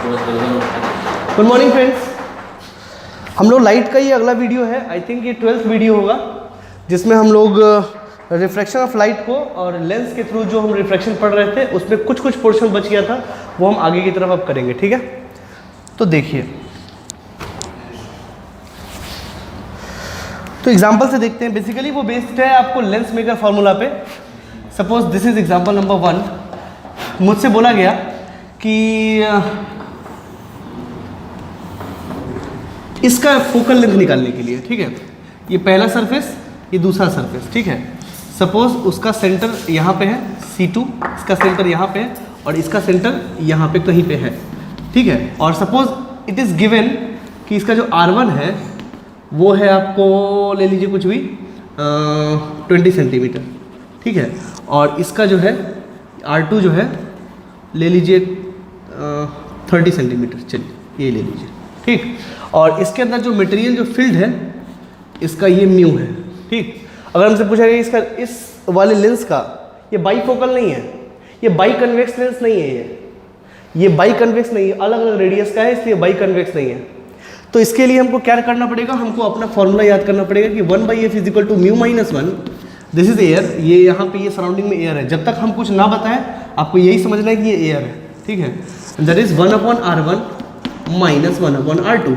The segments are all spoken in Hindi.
गुड मॉर्निंग फ्रेंड्स, हम लोग लाइट का ही अगला वीडियो है, आई थिंक ये 12th वीडियो होगा, जिसमें हम लोग रिफ्रैक्शन ऑफ लाइट को और लेंस के थ्रू जो हम रिफ्रैक्शन पढ़ रहे थे उसमें कुछ कुछ पोर्शन बच गया था, वो हम आगे की तरफ अब करेंगे। ठीक है, तो देखिए, तो एग्जाम्पल से देखते हैं। बेसिकली वो बेस्ड है आपको लेंस मेकर फार्मूला पे। Suppose this is example number 1। मुझसे बोला गया कि इसका फोकल लेंथ निकालने के लिए, ठीक है, ये पहला सरफेस, ये दूसरा सरफेस, ठीक है। सपोज उसका सेंटर यहाँ पे है C2, इसका सेंटर यहाँ पे है और इसका सेंटर यहाँ पे कहीं पे है, ठीक है। और सपोज इट इज़ गिवन कि इसका जो R1 है वो है, आपको ले लीजिए कुछ भी 20 सेंटीमीटर, ठीक है। और इसका जो है R2 जो है ले लीजिए 30 सेंटीमीटर, चलिए ये ले लीजिए, ठीक। और इसके अंदर जो मटेरियल जो फील्ड है इसका ये म्यू है, ठीक। अगर हमसे पूछा गया इसका इस वाले लेंस का, ये बाईफोकल नहीं है, ये बाई कन्वेक्स लेंस नहीं है, ये बाई कन्वेक्स नहीं है, अलग अलग रेडियस का है, इसलिए बाई कन्वेक्स नहीं है। तो इसके लिए हमको क्या करना पड़ेगा, हमको अपना फॉर्मूला याद करना पड़ेगा कि 1/f is equal to mu minus 1। This is air, ये यहाँ पे ये सराउंडिंग में एयर है। जब तक हम कुछ ना बताएं आपको यही समझना है कि ये एयर है, ठीक है। That is 1/r1 minus 1/r2।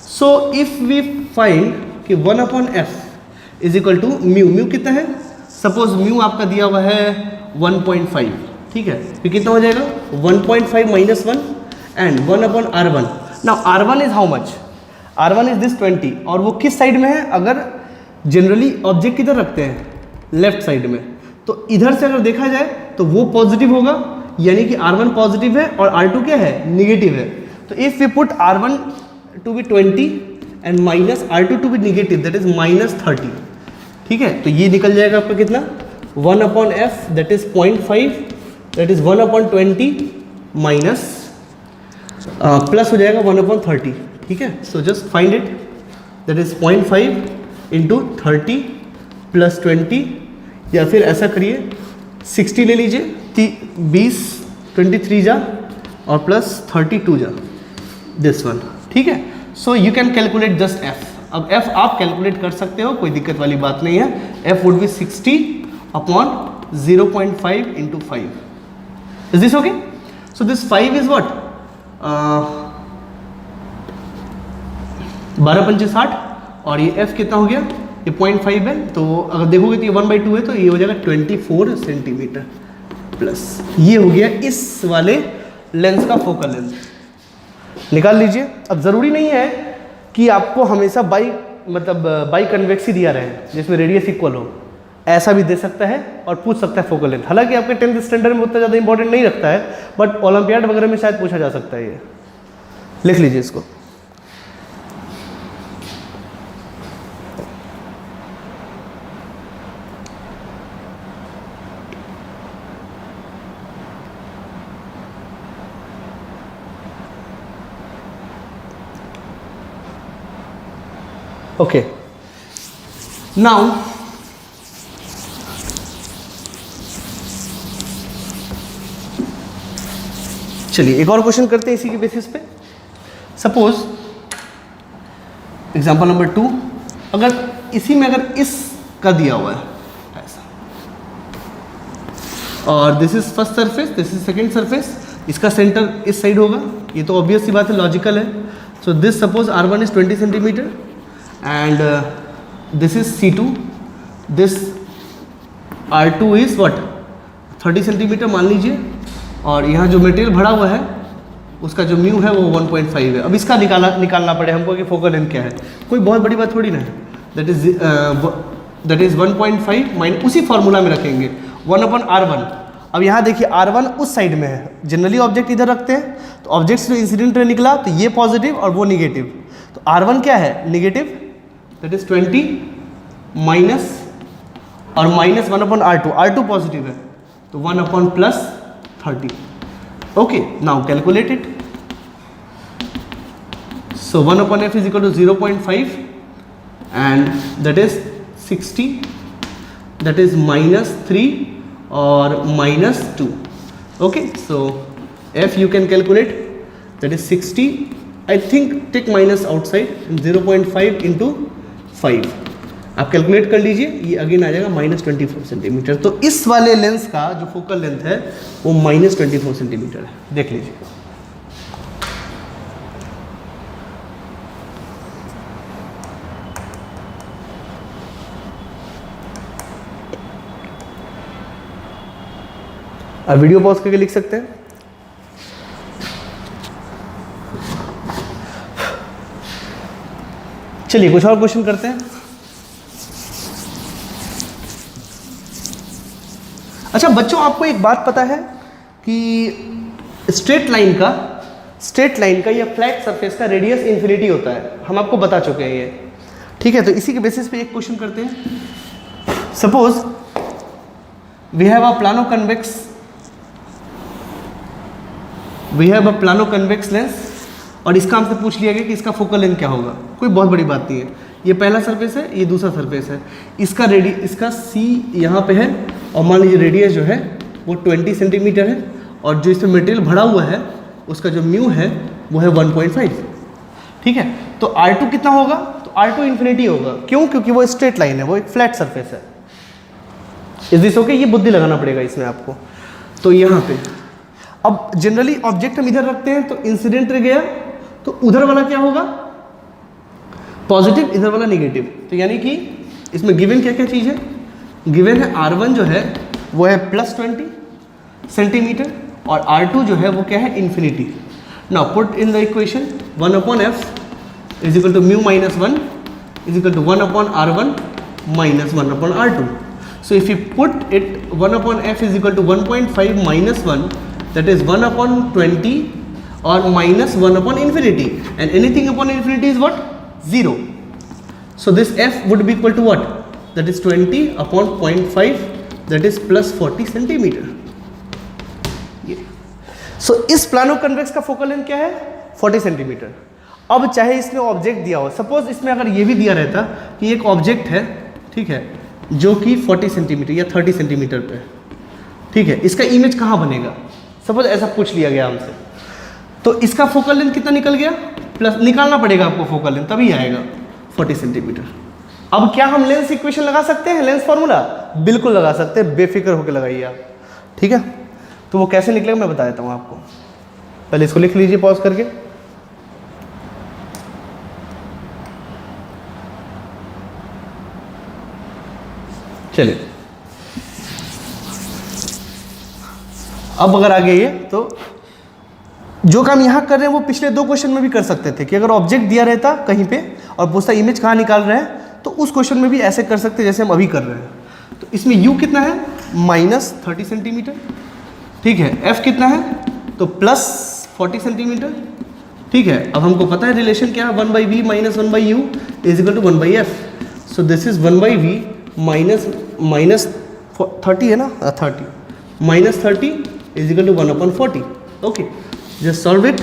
So if we find कि 1/f is equal to mu, mu कितना है, सपोज म्यू आपका दिया हुआ है 1.5, ठीक है। फिर कितना हो जाएगा 1.5 minus 1 and 1/r1। Now R1 is how much, R1 is this 20, और वो किस साइड में है, अगर जनरली ऑब्जेक्ट किधर रखते हैं, लेफ्ट साइड में, तो इधर से अगर देखा जाए तो वो पॉजिटिव होगा, यानी कि R1 पॉजिटिव है और R2 क्या है, निगेटिव है। तो if we put R1 to be 20 and minus R2 to be negative, that is minus 30, ठीक है। तो ये निकल जाएगा आपका कितना, 1/f that is 0.5, that is 1/20 minus plus हो जाएगा 1/30, ठीक है। So just find it, that is 0.5 into 30 plus 20, या फिर ऐसा करिए 60 ले लीजिए, 20 23 जा और प्लस 32 जा, दिस वन, ठीक है। सो you can calculate just f। अब f आप कैलकुलेट कर सकते हो, कोई दिक्कत वाली बात नहीं है। f would be 60/0.5 into 5। Is this okay? So this 5 is what, 12×5 = 60, और ये f कितना हो गया, ये 0.5 है, तो अगर देखोगे तो ये 1/2 है, तो ये हो जाएगा 24 सेंटीमीटर प्लस। ये हो गया इस वाले लेंस का फोकल लेंथ। निकाल लीजिए। अब ज़रूरी नहीं है कि आपको हमेशा बाई कन्वेक्स ही दिया रहे, जिसमें रेडियस इक्वल हो, ऐसा भी दे सकता है और पूछ सकता है फोकल लेंथ। हालांकि आपके 10th स्टैंडर्ड में उतना ज़्यादा इंपॉर्टेंट नहीं रखता है, बट ओलंपियाड वगैरह में शायद पूछा जा सकता है। ये लिख लीजिए इसको। ओके, नाउ चलिए एक और क्वेश्चन करते हैं इसी के बेसिस पे। सपोज एग्जांपल नंबर 2, अगर इसी में अगर इस का दिया हुआ है ऐसा, और this is first surface, this is second surface, इसका सेंटर इस साइड होगा, ये तो ऑब्वियस सी बात है, लॉजिकल है। So this suppose R1 is 20 centimetre and this is C2, this R2 is what 30 centimetre मान लीजिए, और यहाँ जो मटेरियल भरा हुआ है उसका जो म्यू है वो 1.5 है। अब इसका निकालना पड़े हमको कि फोकल लेंथ क्या है, कोई बहुत बड़ी बात थोड़ी ना है। दैट इज 1.5 माइनस, उसी फॉर्मूला में रखेंगे 1/r1। अब यहाँ देखिए R1 उस साइड में है, जनरली ऑब्जेक्ट इधर रखते हैं, तो ऑब्जेक्ट जो इंसिडेंट रे निकला तो ये पॉजिटिव और वो निगेटिव, तो R1 क्या है, निगेटिव, दैट इज 20 माइनस और माइनस 1/r2, R2 पॉजिटिव है, तो 1/+30। Okay, now calculate it. So 1/f is equal to 0.5 and that is 60, that is -3 और -2. Okay, so f you can calculate that is 60, I think take minus outside 0.5 into 5, आप कैलकुलेट कर लीजिए, ये अगेन आ जाएगा -24 सेंटीमीटर। तो इस वाले लेंस का जो फोकल लेंथ है वो -24 सेंटीमीटर है, देख लीजिए। अब वीडियो पॉज करके लिख सकते हैं। चलिए कुछ और क्वेश्चन करते हैं। अच्छा बच्चों, आपको एक बात पता है कि स्ट्रेट लाइन का या फ्लैट सरफेस का रेडियस इन्फिनिटी होता है, हम आपको बता चुके हैं ये, ठीक है। तो इसी के बेसिस पे एक क्वेश्चन करते हैं। Suppose we have a plano convex lens, और इसका हमसे पूछ लिया गया कि इसका फोकल लेंथ क्या होगा। कोई बहुत बड़ी बात नहीं है, ये पहला सरफेस है, ये दूसरा सरफेस है, इसका सी यहाँ पे है, और मान लीजिए रेडियस जो है वो 20 सेंटीमीटर है, और जो इसमें मटेरियल भरा हुआ है उसका जो म्यू है वो है 1.5, ठीक है। तो R2 कितना होगा? तो R2 इन्फिनिटी होगा। क्यों? क्योंकि वो स्ट्रेट लाइन है, वो एक फ्लैट सरफेस है। इस दिस ओके, ये बुद्धि लगाना पड़ेगा इसमें आपको। तो यहाँ पे अब जनरली ऑब्जेक्ट हम इधर रखते हैं, तो इंसिडेंट रे गया, तो उधर वाला क्या होगा? पॉजिटिव, इधर वाला नेगेटिव। तो यानी कि इसमें गिवन क्या क्या चीज़ है? गिवन है R1 जो है वो है +20 सेंटीमीटर, और R2 जो है वो क्या है? Infinity. Now put in the equation 1/f is equal to mu -1 is equal to 1/R1 - 1/R2. So if you put it 1/f is equal to 1.5 minus 1, that is 1/20 or minus 1/infinity, and anything upon infinity is what? 0. So this f would be equal to what? That is 20 upon 0.5, that is plus 40 centimetre. So इस प्लानो कन्वेक्स का फोकल लेंथ क्या है? 40 सेंटीमीटर। अब चाहे इसमें ऑब्जेक्ट दिया हो, सपोज इसमें अगर ये भी दिया रहता कि एक ऑब्जेक्ट है, ठीक है, जो कि 40 सेंटीमीटर या 30 सेंटीमीटर पे, ठीक है, इसका इमेज कहाँ बनेगा? सपोज ऐसा पूछ लिया गया हमसे, तो इसका फोकल लेंथ कितना निकल गया? प्लस निकालना पड़ेगा आपको फोकल लेंथ, तभी आएगा 40 सेंटीमीटर। अब क्या हम लेंस इक्वेशन लगा सकते हैं, लेंस फॉर्मूला? बिल्कुल लगा सकते हैं, बेफिक्र होकर लगाइए आप, ठीक है। तो वो कैसे निकलेगा मैं बता देता हूँ आपको। पहले इसको लिख लीजिए पॉज करके। चलिए, अब अगर आगे ये तो जो काम यहाँ कर रहे हैं वो पिछले 2 क्वेश्चन में भी कर सकते थे कि अगर ऑब्जेक्ट दिया रहता कहीं पे और पूछता इमेज कहाँ निकाल रहे हैं, तो उस क्वेश्चन में भी ऐसे कर सकते जैसे हम अभी कर रहे हैं। तो इसमें u कितना है? -30 सेंटीमीटर, ठीक है। f कितना है? तो +40 सेंटीमीटर, ठीक है। अब हमको पता है रिलेशन क्या है, 1/v - 1/u is equal to 1/f। So this is 1/v minus 30 है ना, 30 -30 is equal to 1/40। Okay, just solve it.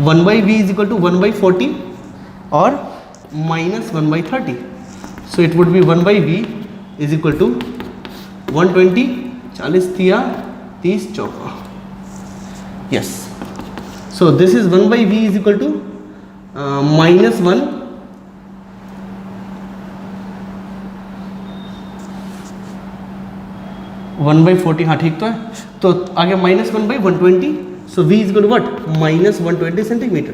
1/v is equal to 1/40 और -1/30, so it would be 1/v is equal to 120, 40 तिया 30 चौका, yes. So this is 1/v is equal to -1 1/40, हाँ ठीक तो है। तो आगे -1/120, so v is equal to what? -120 centimetre.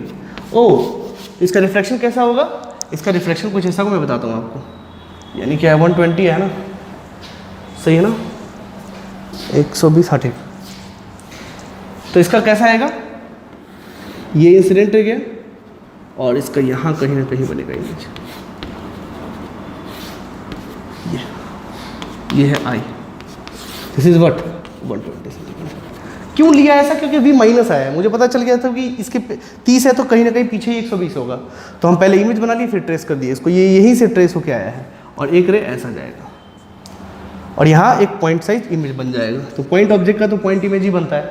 ओ, इसका रिफ्लेक्शन कैसा होगा? इसका रिफ्लेक्शन कुछ ऐसा को मैं बताता हूँ आपको। यानी क्या है, 120 है ना, सही है ना, 120, हाँ ठीक। तो इसका कैसा आएगा? ये इंसिडेंट हो गया और इसका यहाँ कहीं ना कहीं बनेगा इमेज। ये है आई, दिस इज व्हाट? 120 सेंटीमीटर। क्यों लिया ऐसा? क्योंकि v माइनस आया है, मुझे पता चल गया था कि इसके 30 है तो कहीं ना कहीं पीछे ही 120 होगा, तो हम पहले इमेज बना लिए फिर ट्रेस कर दिए इसको। ये यहीं से ट्रेस होके आया है और एक रे ऐसा जाएगा और यहाँ एक पॉइंट साइज इमेज बन जाएगा। तो पॉइंट ऑब्जेक्ट का तो पॉइंट इमेज ही बनता है,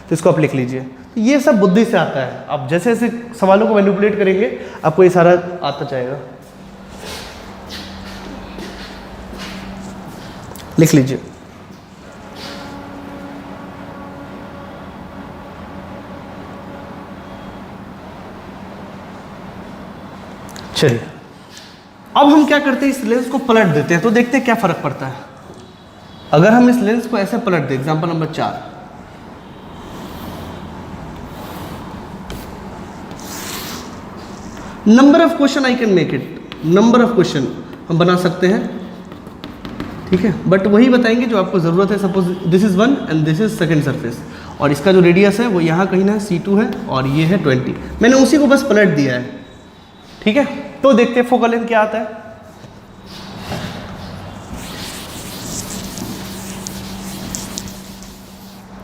तो इसको आप लिख लीजिए। तो ये सब बुद्धि से आता है, आप जैसे जैसे सवालों को मैनिपुलेट करेंगे आपको ये सारा आता जाएगा। लिख लीजिए। चलिए अब हम क्या करते हैं, इस लेंस को पलट देते हैं तो देखते हैं क्या फ़र्क पड़ता है। अगर हम इस लेंस को ऐसे पलट दें, example number 4, number of question I can make it, number of question हम बना सकते हैं, ठीक है, बट वही बताएंगे जो आपको ज़रूरत है। Suppose this is 1 and this is second surface, और इसका जो रेडियस है वो यहाँ कहीं ना C2 है और ये है 20। मैंने उसी को बस पलट दिया है, ठीक है। तो देखते हैं फोकल लेंथ क्या आता है।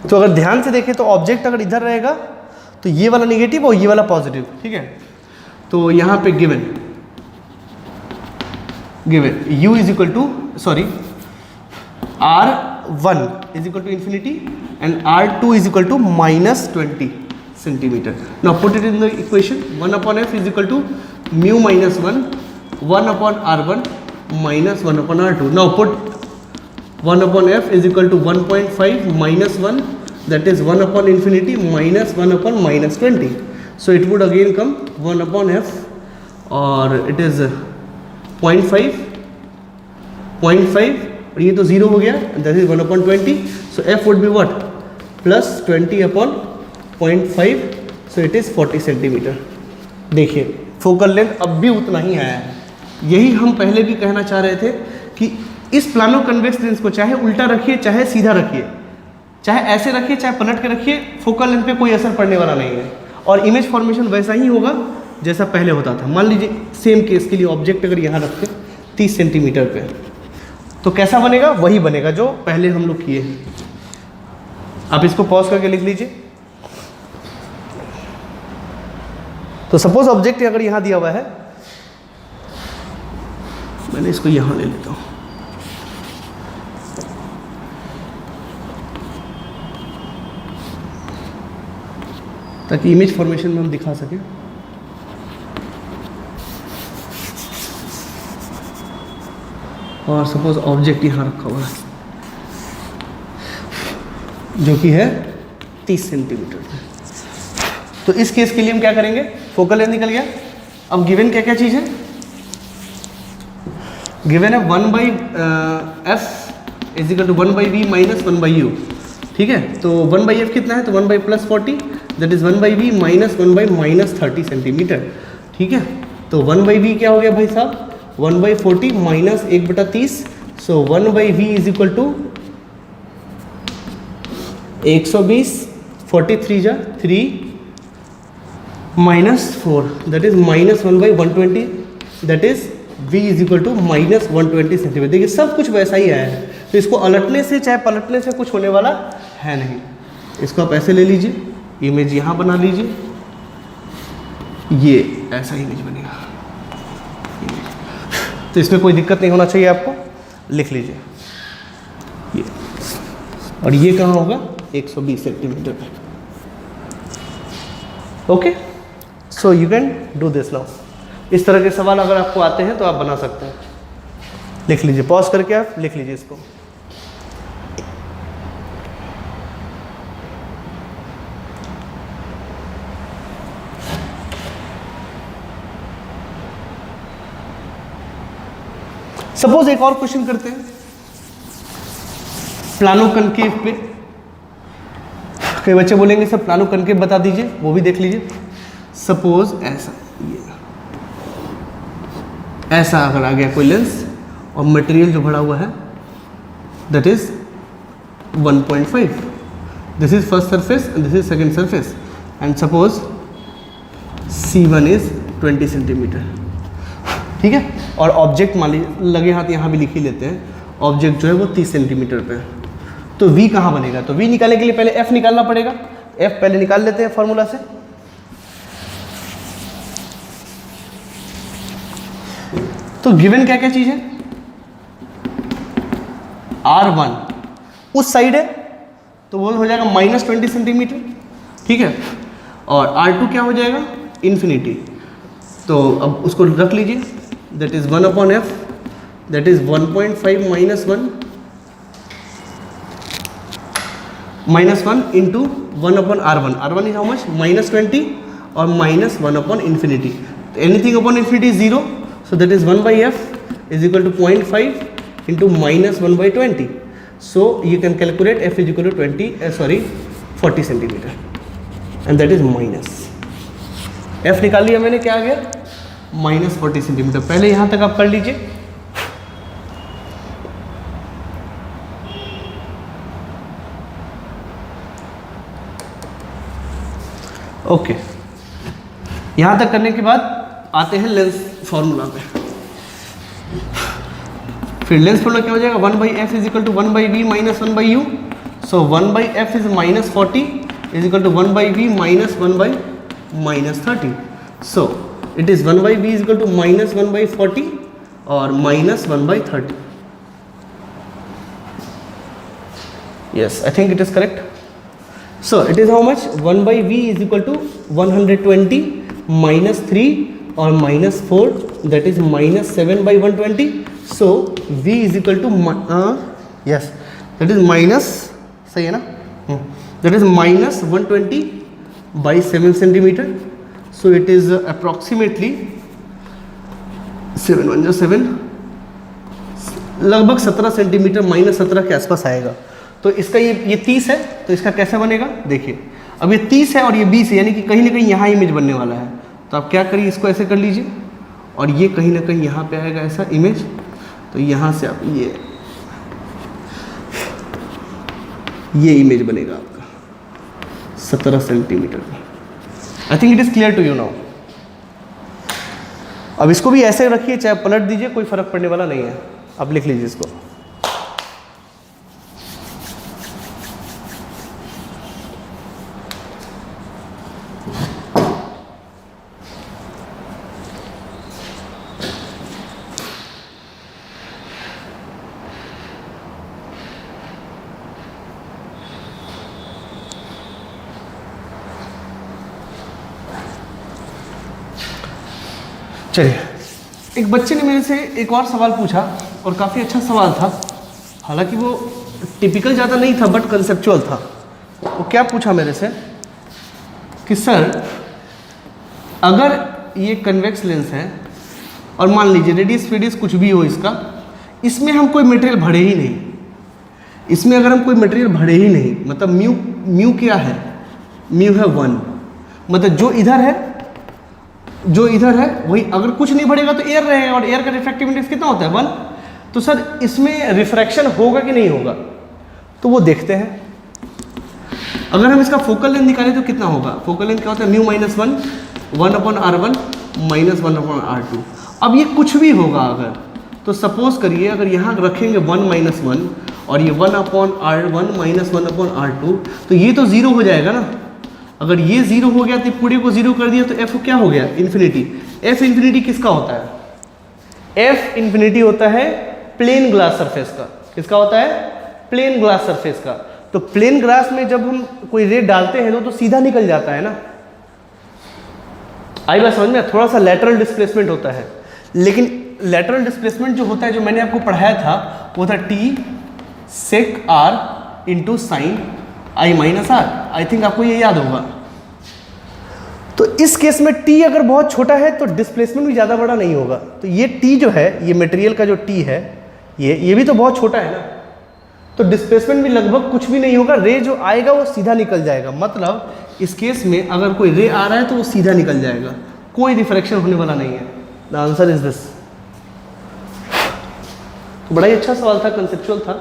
तो अगर ध्यान से देखें तो ऑब्जेक्ट अगर इधर रहेगा तो ये वाला नेगेटिव और ये वाला पॉजिटिव, ठीक है। तो यहाँ पे given u is equal to R1 is equal to infinity and R2 is equal to -20 centimeter. Now put it in the equation. 1 upon f is equal to mu minus 1 upon R1 minus 1 upon R2. Now put 1 upon f is equal to 1.5 minus 1, that is 1 upon infinity minus 1 upon minus 20. So it would again come 1 upon f, or it is 0.5 और ये तो 0 हो गया, that is 1 upon 20. So f would be what? Plus 20 upon 0.5, so it is 40 centimeter. देखिए फोकल लेंथ अब भी उतना ही आया है। यही हम पहले भी कहना चाह रहे थे कि इस प्लानो कन्वेक्स लेंस को चाहे उल्टा रखिए चाहे सीधा रखिए, चाहे ऐसे रखिए चाहे पलट के रखिए, फोकल लेंथ पे कोई असर पड़ने वाला नहीं है और इमेज फॉर्मेशन वैसा ही होगा जैसा पहले होता था। मान लीजिए सेम केस के लिए ऑब्जेक्ट अगर यहाँ रखते 30 सेंटीमीटर पे, तो कैसा बनेगा? वही बनेगा जो पहले हम लोग किए हैं। आप इसको पॉज करके लिख लीजिए। तो सपोज ऑब्जेक्ट अगर यहाँ दिया हुआ है, मैंने इसको यहाँ ले लेता हूँ, ताकि इमेज फॉर्मेशन में हम दिखा सकें। और सपोज ऑब्जेक्ट यहाँ रखा हुआ है जो कि है 30 सेंटीमीटर। तो इस केस के लिए हम क्या करेंगे? फोकल लेंथ निकल गया। अब गिवन क्या क्या चीज़ है? गिवन है 1/f is equal to 1/v minus 1/u, ठीक है। तो 1/f कितना है? तो 1/+40 that is 1/v minus 1/-30 centimetre, ठीक है। तो 1/v क्या हो गया भाई साहब? 1/40 माइनस 1/30, so 1/v is equal to 120, 43 जा 3 minus 4 that is minus 1/120, that is v is equal to minus 120 centimetre. देखिए सब कुछ वैसा ही आया है, तो इसको अलटने से चाहे पलटने से कुछ होने वाला है नहीं। इसको आप ऐसे ले लीजिए, इमेज यहाँ बना लीजिए, ये ऐसा इमेज बनेगा। तो इसमें कोई दिक्कत नहीं होना चाहिए आपको, लिख लीजिए ये। और ये कहाँ होगा? 120 सेंटीमीटर पे। Okay, so you can do this now. इस तरह के सवाल अगर आपको आते हैं तो आप बना सकते हैं। लिख लीजिए, पॉज करके आप लिख लीजिए इसको। सपोज एक और क्वेश्चन करते हैं प्लानो कनकेव पे। कई बच्चे बोलेंगे सर प्लानो कनकेव बता दीजिए, वो भी देख लीजिए। सपोज ऐसा अगर आ गया कोई लेंस और मटेरियल जो भरा हुआ है that is 1.5, this is first surface and this is second surface, and suppose C1 is 20 centimetre, ठीक है। और ऑब्जेक्ट मान लीजिए, लगे हाथ यहाँ भी लिख ही लेते हैं, ऑब्जेक्ट जो है वो 30 सेंटीमीटर पे है। तो v कहाँ बनेगा? तो v निकालने के लिए पहले f निकालना पड़ेगा। f पहले निकाल लेते हैं फॉर्मूला से। तो गिवन क्या क्या चीज है? R1 उस साइड है तो वो हो जाएगा -20 सेंटीमीटर, ठीक है। और R2 क्या हो जाएगा? इन्फिनिटी। तो अब उसको रख लीजिए, that is 1 upon f, that is 1.5 minus 1 into 1 upon R1। R1 is how much? -20 और -1 upon infinity. Anything upon infinity is 0, so that is 1/f is equal to 0.5 into -1/20. So you can calculate f is equal to 40 centimetre and that is minus. f निकाल लिया मैंने, क्या आ गया? -40 सेंटीमीटर. पहले यहाँ तक आप कर लीजिए. ओके यहाँ तक करने के बाद आते हैं लेंस फॉर्मूला पे. फिर लेंस फॉर्मूला क्या हो जाएगा? 1/f is equal to 1/v minus 1/u. So 1/f is -40 is equal to 1/v minus 1/-30. So it is 1/v is equal to -1/40 और -1/30. Yes, I think it is correct. So it is how much? 1/v is equal to 120 minus 3 or minus 4, that is minus 7/120. So v is equal to yes, that is minus, सही है ना? That is minus 120 by 7 centimeter. So it is approximately 7 1 7, लगभग 17 सेंटीमीटर, -17 के आसपास आएगा. तो इसका ये 30 है, तो इसका कैसे बनेगा? देखिए, अब ये 30 है और ये 20 है, यानी कि कहीं ना कहीं यहाँ इमेज बनने वाला है. तो आप क्या करिए, इसको ऐसे कर लीजिए और ये कहीं ना कहीं यहाँ पे आएगा ऐसा इमेज. तो यहाँ से आप ये इमेज बनेगा आपका 17 सेंटीमीटर का. I think it is clear to you now. अब इसको भी ऐसे रखिए, चाहे पलट दीजिए, कोई फर्क पड़ने वाला नहीं है. आप लिख लीजिए इसको. चलिए, एक बच्चे ने मेरे से एक और सवाल पूछा और काफ़ी अच्छा सवाल था. हालांकि वो टिपिकल ज़्यादा नहीं था बट कंसेप्चुअल था. वो क्या पूछा मेरे से कि सर, अगर ये कन्वेक्स लेंस है और मान लीजिए रेडियस फेडियस कुछ भी हो इसका, इसमें हम कोई मटेरियल भरे ही नहीं. इसमें अगर हम कोई मटेरियल भरे ही नहीं, मतलब म्यू क्या है? म्यू है 1. मतलब जो इधर है वही, अगर कुछ नहीं बढ़ेगा तो एयर रहेगा और एयर का रिफ्रैक्टिव इंडेक्स कितना होता है? 1. तो सर इसमें रिफ्रैक्शन होगा कि नहीं होगा? तो वो देखते हैं. अगर हम इसका फोकल लेंथ निकालें तो कितना होगा? फोकल लेंथ क्या होता है? Mu -1 1/r1 minus 1/r2. अब ये कुछ भी होगा अगर, तो सपोज करिए अगर यहाँ रखेंगे 1 - 1 और ये 1/r1 माइनस 1/r2, तो ये तो ज़ीरो हो जाएगा ना. अगर ये 0 हो गया तो पूरे को 0 कर दिया तो f क्या हो गया? इन्फिनिटी. f इन्फिनिटी किसका होता है? f इन्फिनिटी होता है प्लेन ग्लास सरफेस का. किसका होता है? प्लेन ग्लास सरफेस का. तो प्लेन ग्लास में जब हम कोई रे डालते हैं तो सीधा निकल जाता है ना. आई बात समझ में? थोड़ा सा लेटरल डिस्प्लेसमेंट होता है, लेकिन लेटरल डिस्प्लेसमेंट जो होता है, जो मैंने आपको पढ़ाया था, वो था t sec r into sine i minus r. I think आपको ये याद होगा. तो इस केस में t अगर बहुत छोटा है तो डिस्प्लेसमेंट भी ज़्यादा बड़ा नहीं होगा. तो ये t जो है, ये मटेरियल का जो t है, ये भी तो बहुत छोटा है ना. तो डिस्प्लेसमेंट भी लगभग कुछ भी नहीं होगा. रे जो आएगा वो सीधा निकल जाएगा. मतलब इस केस में अगर कोई रे आ रहा है तो वो सीधा निकल जाएगा, कोई रिफ्रैक्शन होने वाला नहीं है. The answer is this. तो बड़ा ही अच्छा सवाल था, कंसेप्चुअल था.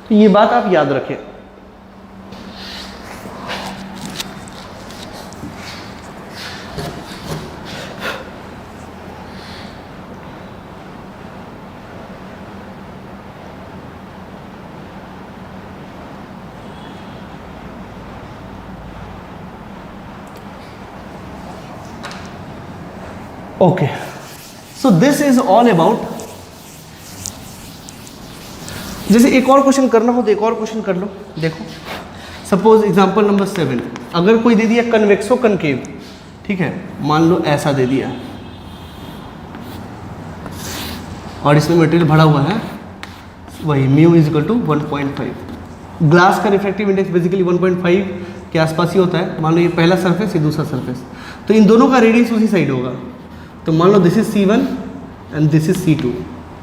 तो ये बात आप याद रखें. Okay, so this is all about. जैसे एक और क्वेश्चन करना हो तो एक और क्वेश्चन कर लो. देखो, सपोज एग्जांपल नंबर 7, अगर कोई दे दिया कन्वेक्सो कनकेव, ठीक है, मान लो ऐसा दे दिया और इसमें मटेरियल भरा हुआ है, वही mu is equal to 1.5. Glass का रिफ्रैक्टिव इंडेक्स बेसिकली 1.5 के आसपास ही होता है. मान लो ये पहला सरफेस, ये दूसरा सरफेस, तो इन दोनों का रेडियस उसी साइड होगा. तो मान लो this is C1 and this is C2,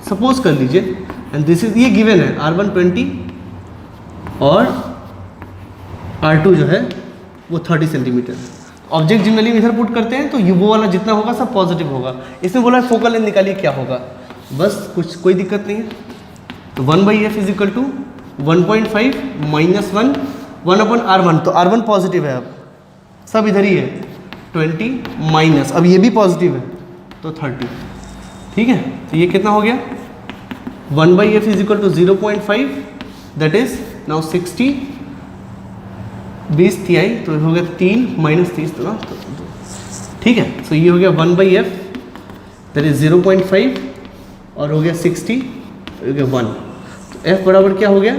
suppose कर लीजिए, एंड दिस इज, ये गिवन है R1 20 और R2 जो है वो 30 सेंटीमीटर। ऑब्जेक्ट जनरली इधर पुट करते हैं तो ये वो वाला जितना होगा सब पॉजिटिव होगा। इसमें बोला फोकल लेंथ निकालिए, क्या होगा, बस कुछ कोई दिक्कत नहीं है। तो 1/f is equal to 1.5 minus 1 upon R1, तो R1 पॉजिटिव है, अब सब इधर ही है, 20 माइनस, अब ये भी पॉजिटिव है तो 30, ठीक है। तो ये कितना हो गया, 1/f is equal to 0.5, that is now 60, 20 तिहाई, तो हो गया 3 माइनस 30 तो ना, ठीक है। तो ये हो गया 1/f दैट इज 0.5 और हो गया 60, हो गया 1, तो f बराबर क्या हो गया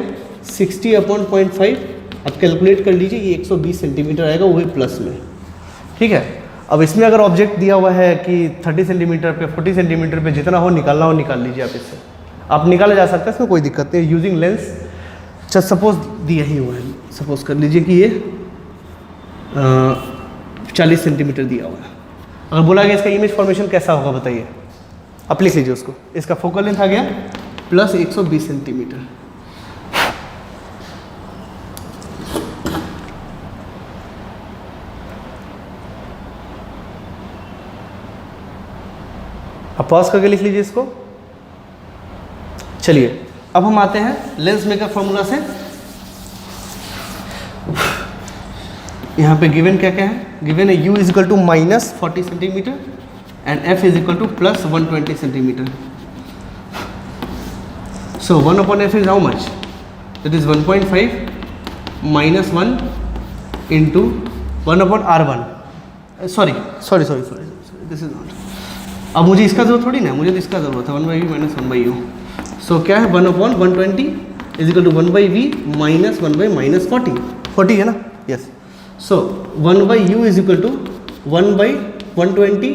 60 अपॉन 0.5। अब कैलकुलेट कर लीजिए, ये 120 सेंटीमीटर आएगा, वो भी प्लस में, ठीक है। अब इसमें अगर ऑब्जेक्ट दिया हुआ है कि 30 सेंटीमीटर पे 40 सेंटीमीटर पे जितना हो निकालना हो निकाल लीजिए, आप इससे आप निकाला जा सकता है, इसमें कोई दिक्कत नहीं, यूजिंग लेंस। अच्छा सपोज दिया ही हुआ है, सपोज कर लीजिए कि ये 40 सेंटीमीटर दिया हुआ है। अगर बोला गया इसका इमेज फॉर्मेशन कैसा होगा बताइए, आप लिख लीजिए उसको। इसका फोकल लेंथ आ गया प्लस 120 सेंटीमीटर। अब पॉज करके लिख लीजिए इसको। चलिए अब हम आते हैं लेंस मेकर फॉर्मूला से। यहाँ पे गिवन क्या क्या है, गिवन है u is equal to minus 40 centimetre and f is equal to plus 120 centimetre. So 1 upon f is how much, that is 1.5 minus 1 into 1 upon R1, sorry this is not. अब मुझे इसका जरूरत थोड़ी ना, मुझे तो इसका जरूरत है, 1/v माइनस 1/u। सो क्या है 1 upon 120 is equal to 1/v minus 1/-40 है ना, yes. So 1/u is equal to 1/120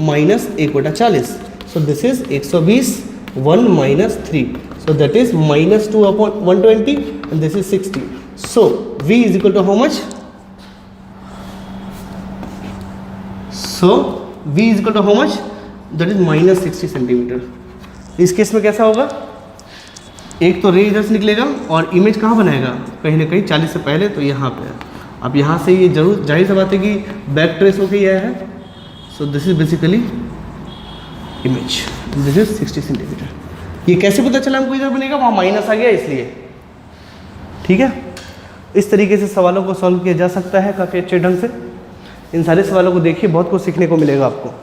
minus 1/40। So this is 120, 1 minus 3, so that is minus 2 upon 120 and this is 60। So v is equal to how much, so v is equal to how much, that is minus 60 centimetre. इस केस में कैसा होगा, एक तो रे इधर से निकलेगा और इमेज कहाँ बनाएगा, कहीं ना कहीं 40 से पहले, तो यहाँ पे है। अब यहाँ से ये जरूर जाहिर सी बात है कि बैक ट्रेस होके ये आया है। सो this is basically image, this is 60 centimetre. ये कैसे पता चला हमको इधर बनेगा, वहाँ माइनस आ गया इसलिए, ठीक है। इस तरीके से सवालों को सॉल्व किया जा सकता है काफ़ी अच्छे ढंग से। इन सारे सवालों को देखिए, बहुत कुछ सीखने को मिलेगा आपको।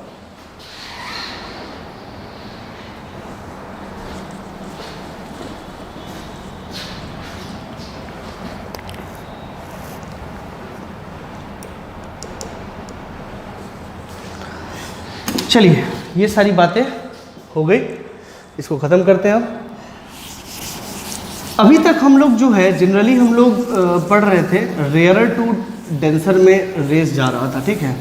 चलिए ये सारी बातें हो गई, इसको ख़त्म करते हैं। अब अभी तक हम लोग जो है जनरली हम लोग पढ़ रहे थे रेयरर टू डेंसर में रेस जा रहा था, ठीक है।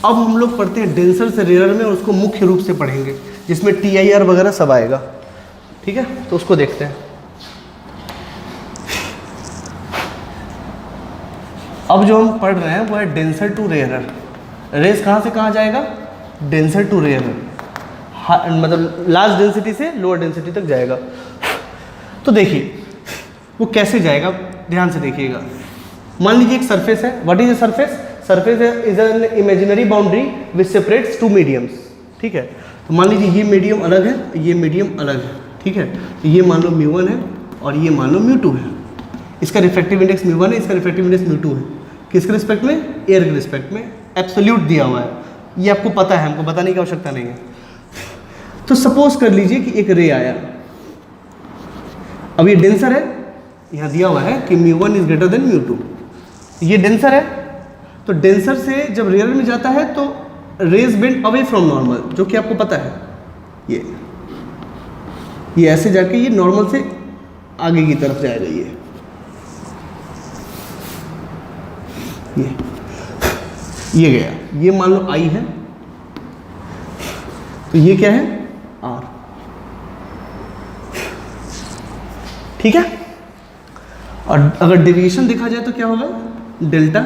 अब हम लोग पढ़ते हैं डेंसर से रेयरर में, और उसको मुख्य रूप से पढ़ेंगे जिसमें TIR वगैरह सब आएगा, ठीक है। तो उसको देखते हैं। अब जो हम पढ़ रहे हैं वो है डेंसर टू रेयरर। रेस कहाँ से कहाँ जाएगा, डेंसर टू रेयरर, मतलब लार्ज डेंसिटी से लोअर डेंसिटी तक जाएगा। तो देखिए वो कैसे जाएगा, ध्यान से देखिएगा। मान लीजिए एक सरफेस है, what is a surface, surface is an imaginary boundary which separates two mediums, ठीक है। तो मान लीजिए ये मीडियम अलग है, ये मीडियम अलग है, ठीक है। तो ये मान लो μ1 है और ये मान लो μ2 है। इसका रिफ्रैक्टिव इंडेक्स μ1 है, इसका रिफ्रैक्टिव इंडेक्स μ2 है। किसके रिस्पेक्ट में, एयर के रिस्पेक्ट में। एब्सोल्यूट दिया हुआ है, ये आपको पता है, हमको बताने की आवश्यकता नहीं है। तो सपोज कर लीजिए कि एक रे आया, अब ये डेंसर है, यहाँ दिया हुआ है कि μ1 इज ग्रेटर देन μ2, ये डेंसर है। तो डेंसर से जब रेयर में जाता है तो rays bend away from normal, जो कि आपको पता है, ये ऐसे जाके ये नॉर्मल से आगे की तरफ जाएगा। ये गया, ये मान लो I है, तो ये क्या है R, ठीक है। और अगर डेविएशन देखा जाए तो क्या होगा, डेल्टा,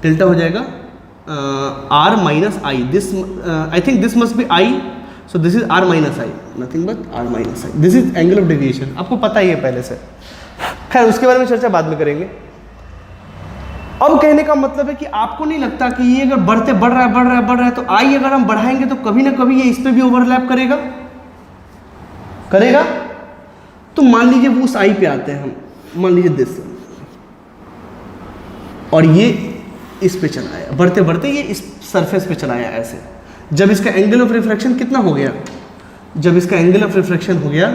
डेल्टा हो जाएगा r minus I. This I think this must be I, so this is r minus I, nothing but r minus I. This is angle of deviation. आपको पता ही है पहले से, खैर उसके बारे में चर्चा बाद में करेंगे. अब कहने का मतलब है कि आपको नहीं लगता कि ये अगर बढ़ रहा है तो I अगर हम बढ़ाएंगे तो कभी ना कभी ये इस पे भी ओवरलैप करेगा. तो मान लीजिए वो उस I पे आते हैं हम, मान लीजिए दिस, और ये इस पे चला आया, बढ़ते बढ़ते ये इस सरफेस पे चला आया ऐसे. जब इसका एंगल ऑफ रिफ्रैक्शन कितना हो गया, जब इसका एंगल ऑफ रिफ्रैक्शन हो गया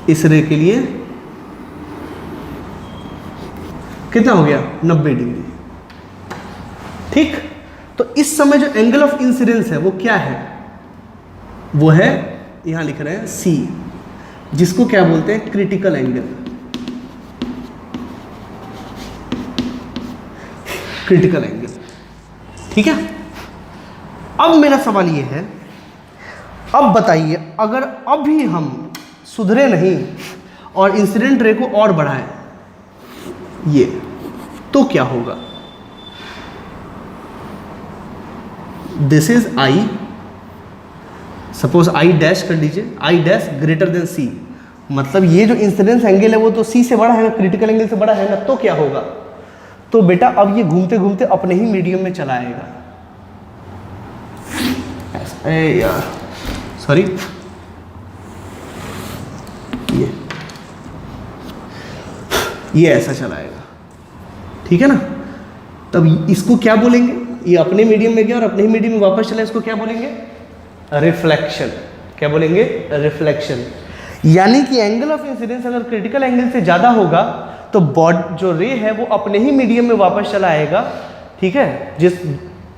इस रे के लिए कितना हो गया, 90 डिग्री. ठीक, तो इस समय जो एंगल ऑफ इंसिडेंस है वो क्या है, वो है यहां लिख रहे हैं C, जिसको क्या बोलते हैं, क्रिटिकल एंगल. क्रिटिकल एंगल, ठीक है. अब मेरा सवाल ये है, अब बताइए अगर अभी हम सुधरे नहीं और इंसिडेंट रे को और बढ़ाएं ये, तो क्या होगा. This is I, suppose I dash कर लीजिए, I dash greater than C, मतलब ये जो इंसिडेंस एंगल है वो तो C से बड़ा है ना, क्रिटिकल एंगल से बड़ा है ना. तो क्या होगा, तो बेटा अब ये घूमते घूमते अपने ही मीडियम में चला आएगा. यार सॉरी, ये ऐसा चलाएगा, ठीक है ना. तब इसको क्या बोलेंगे, ये अपने मीडियम में गया और अपने ही मीडियम में वापस चला, इसको क्या बोलेंगे, रिफ्लेक्शन. क्या बोलेंगे, रिफ्लेक्शन. यानी कि एंगल ऑफ इंसिडेंस अगर क्रिटिकल एंगल से ज़्यादा होगा तो जो रे है वो अपने ही मीडियम में वापस चला आएगा, ठीक है.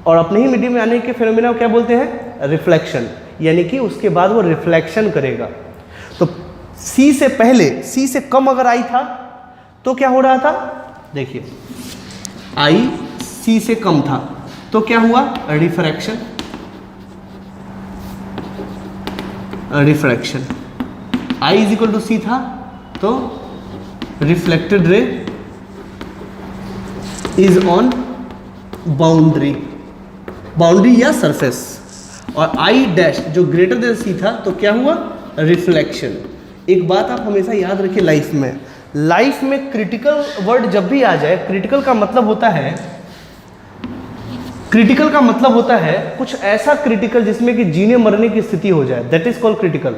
और अपने ही मीडियम में आने के फिनोमेना को क्या बोलते हैं, रिफ्लेक्शन. यानी कि उसके बाद वो रिफ्लेक्शन करेगा. तो C से पहले, C से कम अगर I था तो क्या हो रहा था, देखिए I C से कम था तो क्या हुआ, refraction. I is equal to C था तो reflected ray is on boundary या सरफेस, और I डैश जो ग्रेटर देन C था तो क्या हुआ, रिफ्लेक्शन. एक बात आप हमेशा याद रखिए, लाइफ में क्रिटिकल वर्ड जब भी आ जाए, क्रिटिकल का मतलब होता है कुछ ऐसा क्रिटिकल जिसमें कि जीने मरने की स्थिति हो जाए, that is called critical.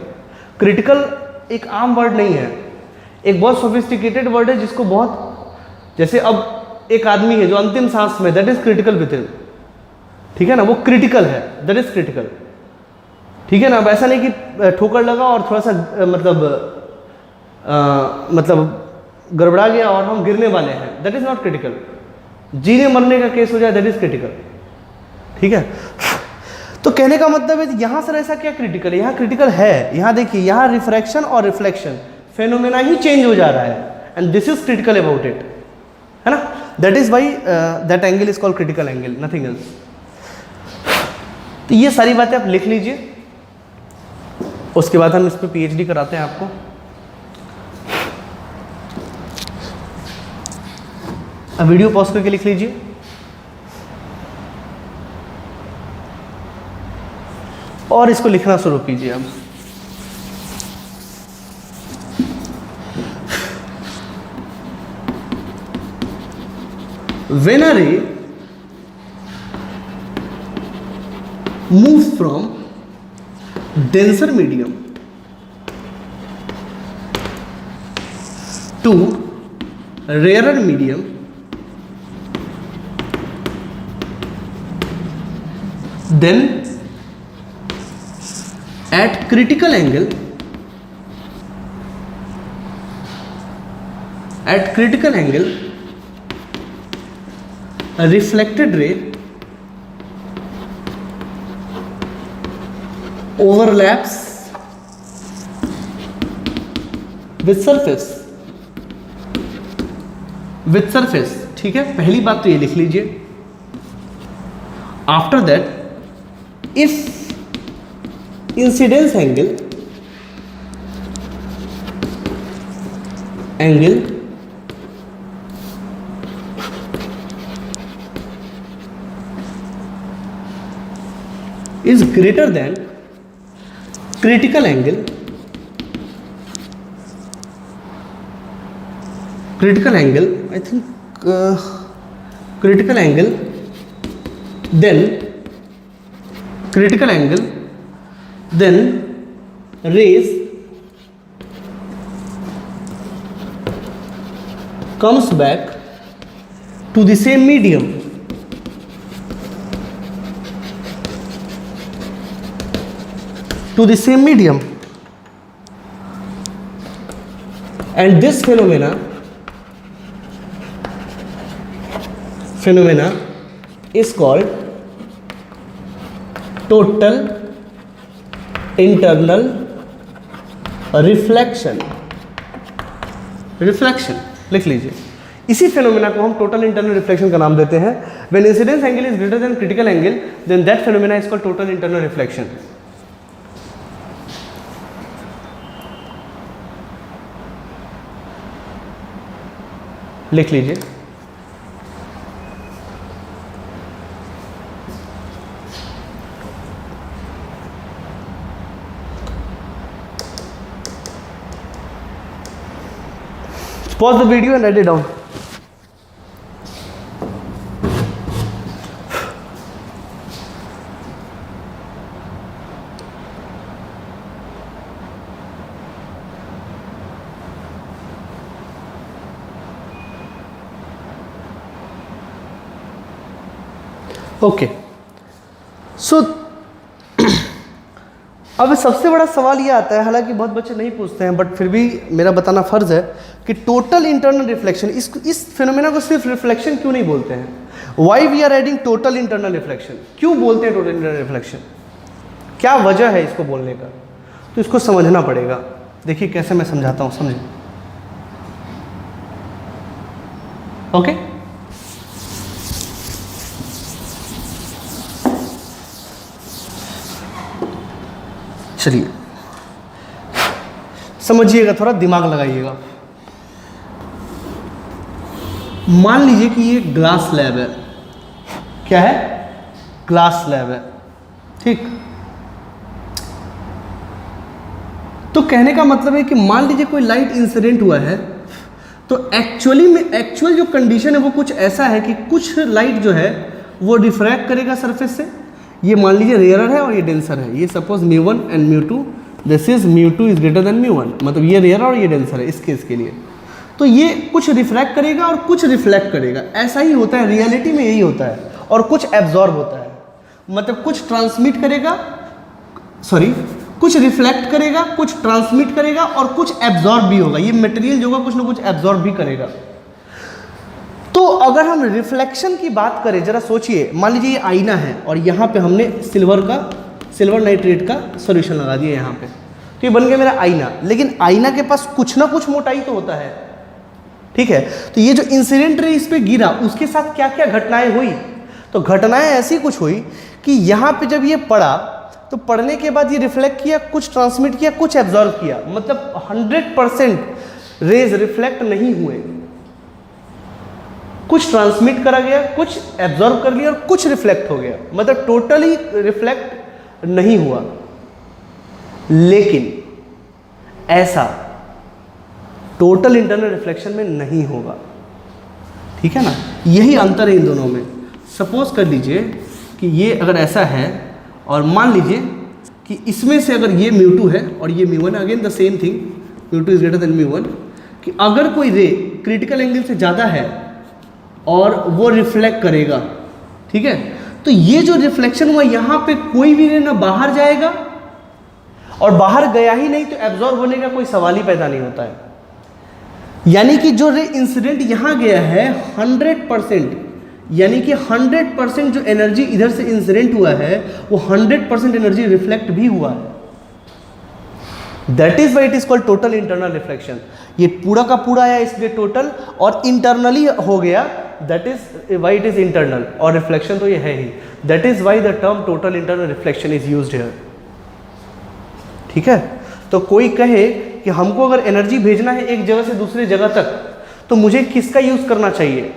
Critical एक आम वर्ड नहीं है, एक बहुत सोफिस्टिकेटेड वर्ड है जिसको बहुत, जैसे अब एक आदमी है जो अंतिम सांस में, that is critical with him, ठीक है ना, वो क्रिटिकल है, दैट इज क्रिटिकल, ठीक है ना. अब ऐसा नहीं कि ठोकर लगा और थोड़ा सा मतलब गड़बड़ा गया और हम गिरने वाले हैं, दैट इज नॉट क्रिटिकल. जीने मरने का केस हो जाए, दैट इज क्रिटिकल, ठीक है. तो कहने का मतलब है यहां सर ऐसा क्या क्रिटिकल है, यहाँ क्रिटिकल है. यहाँ देखिए, यहाँ रिफ्रैक्शन और रिफ्लेक्शन फेनोमेना ही चेंज हो जा रहा है, and this is critical about it, है ना. That is why that angle is called critical angle, nothing else. तो ये सारी बातें आप लिख लीजिए, उसके बाद हम इस पर PhD कराते हैं आपको. अब वीडियो पॉज करके लिख लीजिए. और इसको लिखना शुरू कीजिए. अब when a ray moves from denser medium to rarer medium, then at critical angle a reflected ray overlaps with surface, ठीक है. पहली बात तो ये लिख लीजिए. After that, if incidence angle is greater than critical angle I think critical angle then rays comes back to the same medium, and this phenomena is called total internal reflection लिख लीजिए। इसी फेनोमेना को हम टोटल इंटरनल रिफ्लेक्शन का नाम देते हैं। When incidence angle is greater than critical angle then that phenomena is called total internal reflection. लिख लीजिए। Pause the video and write it down. Okay so अब सबसे बड़ा सवाल ये आता है, हालांकि बहुत बच्चे नहीं पूछते हैं बट फिर भी मेरा बताना फ़र्ज है कि टोटल इंटरनल रिफ्लेक्शन, इस फिनोमेना को सिर्फ रिफ्लेक्शन क्यों नहीं बोलते हैं? Why we are adding total internal reflection? क्यों बोलते हैं टोटल इंटरनल रिफ्लेक्शन? क्या वजह है इसको बोलने का? तो इसको समझना पड़ेगा। देखिए कैसे मैं समझाता हूँ, समझे? ओके चलिए समझिएगा, थोड़ा दिमाग लगाइएगा। मान लीजिए कि ये ग्लास स्लैब है। क्या है? ग्लास स्लैब है, ठीक। तो कहने का मतलब है कि मान लीजिए कोई लाइट इंसिडेंट हुआ है, तो एक्चुअल जो कंडीशन है वो कुछ ऐसा है कि कुछ लाइट जो है वो रिफ्रैक्ट करेगा सरफेस से। ये मान लीजिए रेयरर है और ये डेंसर है। ये suppose μ1 and μ2, this is μ2 is greater than μ1, मतलब ये रेयर और ये डेंसर है इस केस के लिए। तो ये कुछ रिफ्रैक्ट करेगा और कुछ रिफ्लेक्ट करेगा। ऐसा ही होता है, रियलिटी में यही होता है। और कुछ एब्जॉर्ब होता है, मतलब कुछ ट्रांसमिट करेगा, कुछ रिफ्लेक्ट करेगा, कुछ ट्रांसमिट करेगा और कुछ एब्जॉर्ब भी होगा। ये मटेरियल जो होगा कुछ ना कुछ एब्जॉर्ब भी करेगा। तो अगर हम रिफ्लेक्शन की बात करें, जरा सोचिए, मान लीजिए ये आईना है और यहाँ पे हमने सिल्वर नाइट्रेट का सॉल्यूशन लगा दिया यहाँ पे, तो ये बन गया मेरा आईना। लेकिन आईना के पास कुछ ना कुछ मोटाई तो होता है, ठीक है। तो ये जो इंसिडेंट रे इस पे गिरा, उसके साथ क्या क्या घटनाएं हुई? तो घटनाएं ऐसी कुछ हुई कि यहाँ पे जब ये पड़ा तो पढ़ने के बाद ये रिफ्लेक्ट किया, कुछ ट्रांसमिट किया, कुछ एब्जॉर्ब किया। मतलब 100% रेज रिफ्लेक्ट नहीं हुए, कुछ ट्रांसमिट करा गया, कुछ एब्जॉर्ब कर लिया और कुछ रिफ्लेक्ट हो गया। मतलब टोटली रिफ्लेक्ट नहीं हुआ। लेकिन ऐसा टोटल इंटरनल रिफ्लेक्शन में नहीं होगा, ठीक है ना। यही अंतर है इन दोनों में। सपोज कर लीजिए कि ये अगर ऐसा है और मान लीजिए कि इसमें से अगर ये μ2 है और ये μ1, again the same thing, μ2 is greater than μ1, कि अगर कोई रे क्रिटिकल एंगल से ज़्यादा है और वो रिफ्लेक्ट करेगा, ठीक है, तो ये जो रिफ्लेक्शन हुआ यहाँ पे कोई भी रे ना बाहर जाएगा और बाहर गया ही नहीं तो एब्जॉर्ब होने का कोई सवाल ही पैदा नहीं होता है। यानी कि जो रे इंसिडेंट यहाँ गया है 100%, यानी कि 100% जो एनर्जी इधर से इंसिडेंट हुआ है वो 100% एनर्जी रिफ्लेक्ट भी हुआ है। That is why it is called total internal reflection. ये पूरा का पूरा आया इसलिए टोटल, और इंटरनली हो गया, that is why it is internal, और रिफ्लेक्शन तो ये है ही। That is why the term total internal reflection is used here, ठीक है। तो कोई कहे कि हमको अगर एनर्जी भेजना है एक जगह से दूसरी जगह तक, तो मुझे किसका यूज करना चाहिए?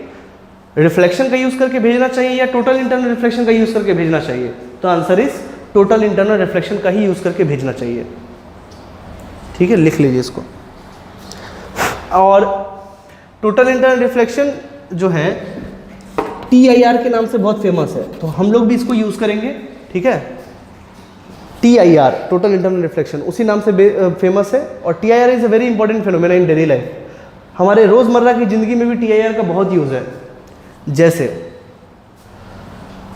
रिफ्लेक्शन का यूज करके भेजना चाहिए या टोटल इंटरनल रिफ्लेक्शन का यूज करके भेजना चाहिए? तो answer is total internal reflection का ही यूज़ करके भेजना चाहिए। ठीक है, लिख लीजिए इसको। और टोटल इंटरनल रिफ्लेक्शन जो है TIR के नाम से बहुत फेमस है, तो हम लोग भी इसको यूज़ करेंगे। ठीक है, TIR टोटल इंटरनल रिफ्लेक्शन उसी नाम से फेमस है। और TIR is a very important phenomena in daily life. हमारे रोज़मर्रा की ज़िंदगी में भी TIR का बहुत यूज़ है। जैसे